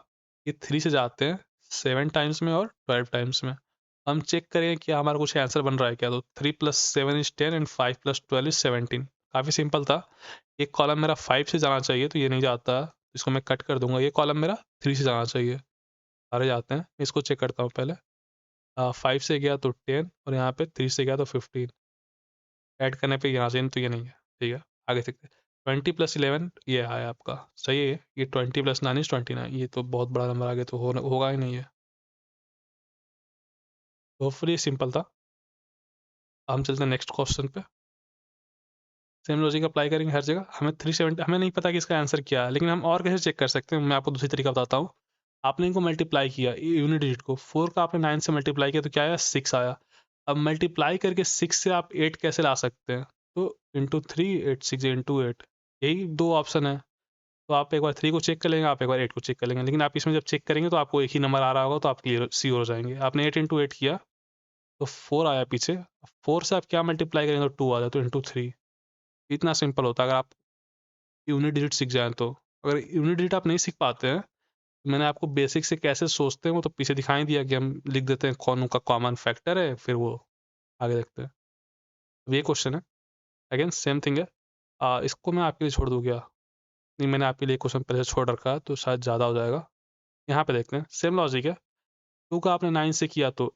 S1: ये 3 से जाते हैं 7 टाइम्स में और 12 टाइम्स में। हम चेक करेंगे कि हमारा कुछ आंसर बन रहा है क्या। तो 3 plus 7 is 10 and 5 plus 12 is 17। काफ़ी सिंपल था। एक कॉलम मेरा 5 से जाना चाहिए, तो ये नहीं जाता, इसको मैं कट कर दूंगा। ये कॉलम मेरा 3 से जाना चाहिए, सारे जाते हैं। इसको चेक करता हूँ पहले। 5 से गया तो 10 और यहाँ पे 3 से गया तो 15। ऐड करने पे यहाँ से तो ये नहीं है, ठीक है। आगे सीखते हैं। 20 प्लस 11 ये आया आपका, सही है। ये 20 प्लस 9 इज 29, ये तो बहुत बड़ा नंबर आगे तो होगा ही नहीं है। तो होपफुली सिंपल था। हम चलते हैं नेक्स्ट क्वेश्चन पे। सेम लॉजिक अप्लाई करेंगे हर जगह। हमें 370, हमें नहीं पता कि इसका आंसर क्या है, लेकिन हम और कैसे चेक कर सकते हैं। मैं आपको दूसरी तरीका बताता हूँ। आपने इनको मल्टीप्लाई किया, यूनिट डिजिट को 4 का आपने 9 से मल्टीप्लाई किया तो क्या आया, 6 आया। अब मल्टीप्लाई करके 6 से आप 8 कैसे ला सकते हैं। तो इंटू 3, 8 6 इंटू 8, यही दो ऑप्शन है। तो आप एक बार 3 को चेक कर लेंगे, आप एक बार 8 को चेक कर लेंगे, लेकिन आप इसमें जब चेक करेंगे तो आपको एक ही नंबर आ रहा होगा, तो आप क्लियर सी हो जाएंगे। आपने 8 इंटू 8 किया तो 4 आया पीछे। 4 से आप क्या मल्टीप्लाई करेंगे तो 2 आ जाए, तो इंटू 3। इतना सिंपल होता है। अगर आप यूनिट डिजिट सीख जाएँ तो। अगर यूनिट डिजिट आप नहीं सीख पाते हैं, तो मैंने आपको बेसिक से कैसे सोचते हैं वो तो पीछे दिखा ही दिया कि हम लिख देते हैं कौन उनका कॉमन फैक्टर है, फिर वो आगे देखते हैं। अब ये क्वेश्चन है, अगेन सेम थिंग है। इसको मैं आपके लिए छोड़ दूँ क्या? नहीं, मैंने आपके लिए क्वेश्चन पहले से छोड़ रखा है तो शायद ज़्यादा हो जाएगा। यहाँ पे देखते हैं, सेम लॉजिक है। 2 का आपने 9 से किया तो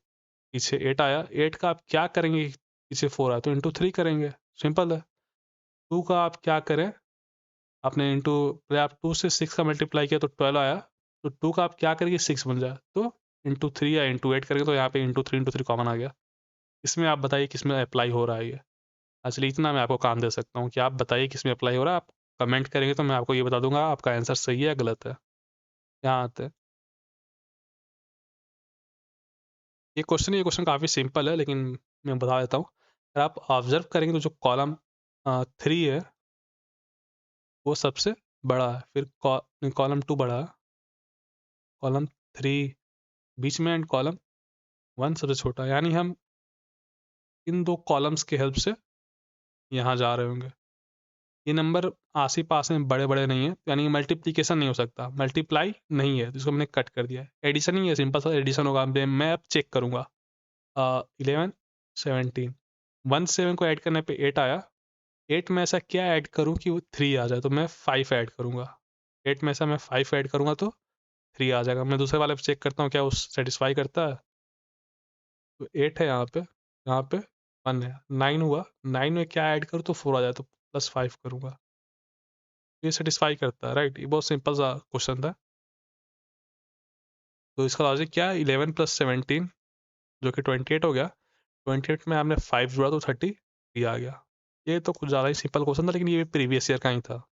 S1: पीछे 8 आया। 8 का आप क्या करेंगे, पीछे 4 आया तो इंटू 3 करेंगे, सिंपल है। 2 का आप क्या करें, आपने इंटू, पहले आप 2 से 6 का मल्टीप्लाई किया तो 12 आया, तो 2 का आप क्या करेंगे, 6 बन जाए तो इंटू 3 या इंटू 8 करेंगे, तो यहाँ पे इंटू 3 कॉमन आ गया। इसमें आप बताइए किस में अप्लाई हो रहा है ये। एक्चुअली इतना मैं आपको काम दे सकता हूँ कि आप बताइए किस में अप्लाई हो रहा है। आप कमेंट करेंगे तो मैं आपको ये बता दूंगा आपका आंसर सही है या गलत है। यहाँ आते हैं, ये क्वेश्चन काफ़ी सिंपल है, लेकिन मैं बता देता हूँ। अगर आप ऑब्जर्व करेंगे तो जो कॉलम 3 है वो सबसे बड़ा है, फिर कॉलम 2 बड़ा है, कॉलम 3 बीच में, एंड कॉलम 1 सबसे छोटा है। यानी हम इन दो कॉलम्स की हेल्प से यहाँ जा रहे होंगे। ये नंबर आस ही पास में बड़े बड़े नहीं है, यानी मल्टीप्लीकेशन नहीं हो सकता, मल्टीप्लाई नहीं है, तो इसको मैंने कट कर दिया है। एडिशन ही है, सिंपल सा एडिशन होगा। मैं अब चेक करूँगा। 11 17, 1 7 को ऐड करने पे 8 आया। 8 में ऐसा क्या ऐड करूँ कि वो 3 आ जाए, तो मैं 5 ऐड करूँगा। 8 में ऐसा मैं 5 ऐड करूँगा तो 3 आ जाएगा। मैं दूसरे वाले पे चेक करता हूँ क्या वो सेटिस्फाई करता है। तो 8 है यहाँ पे 1 है, 9 हुआ। 9 में क्या ऐड करूँ तो 4 आ जाए, तो प्लस 5 करूँगा। ये सेटिस्फाई करता है, राइट? ये बहुत सिंपल सा क्वेश्चन था। तो इसका लॉजिक क्या है, 11 प्लस 17 जो कि 28 हो गया। 28 में हमने 5 जोड़ा तो 30 आ गया। ये तो कुछ ज़्यादा ही सिंपल क्वेश्चन था, लेकिन ये प्रीवियस ईयर का ही था।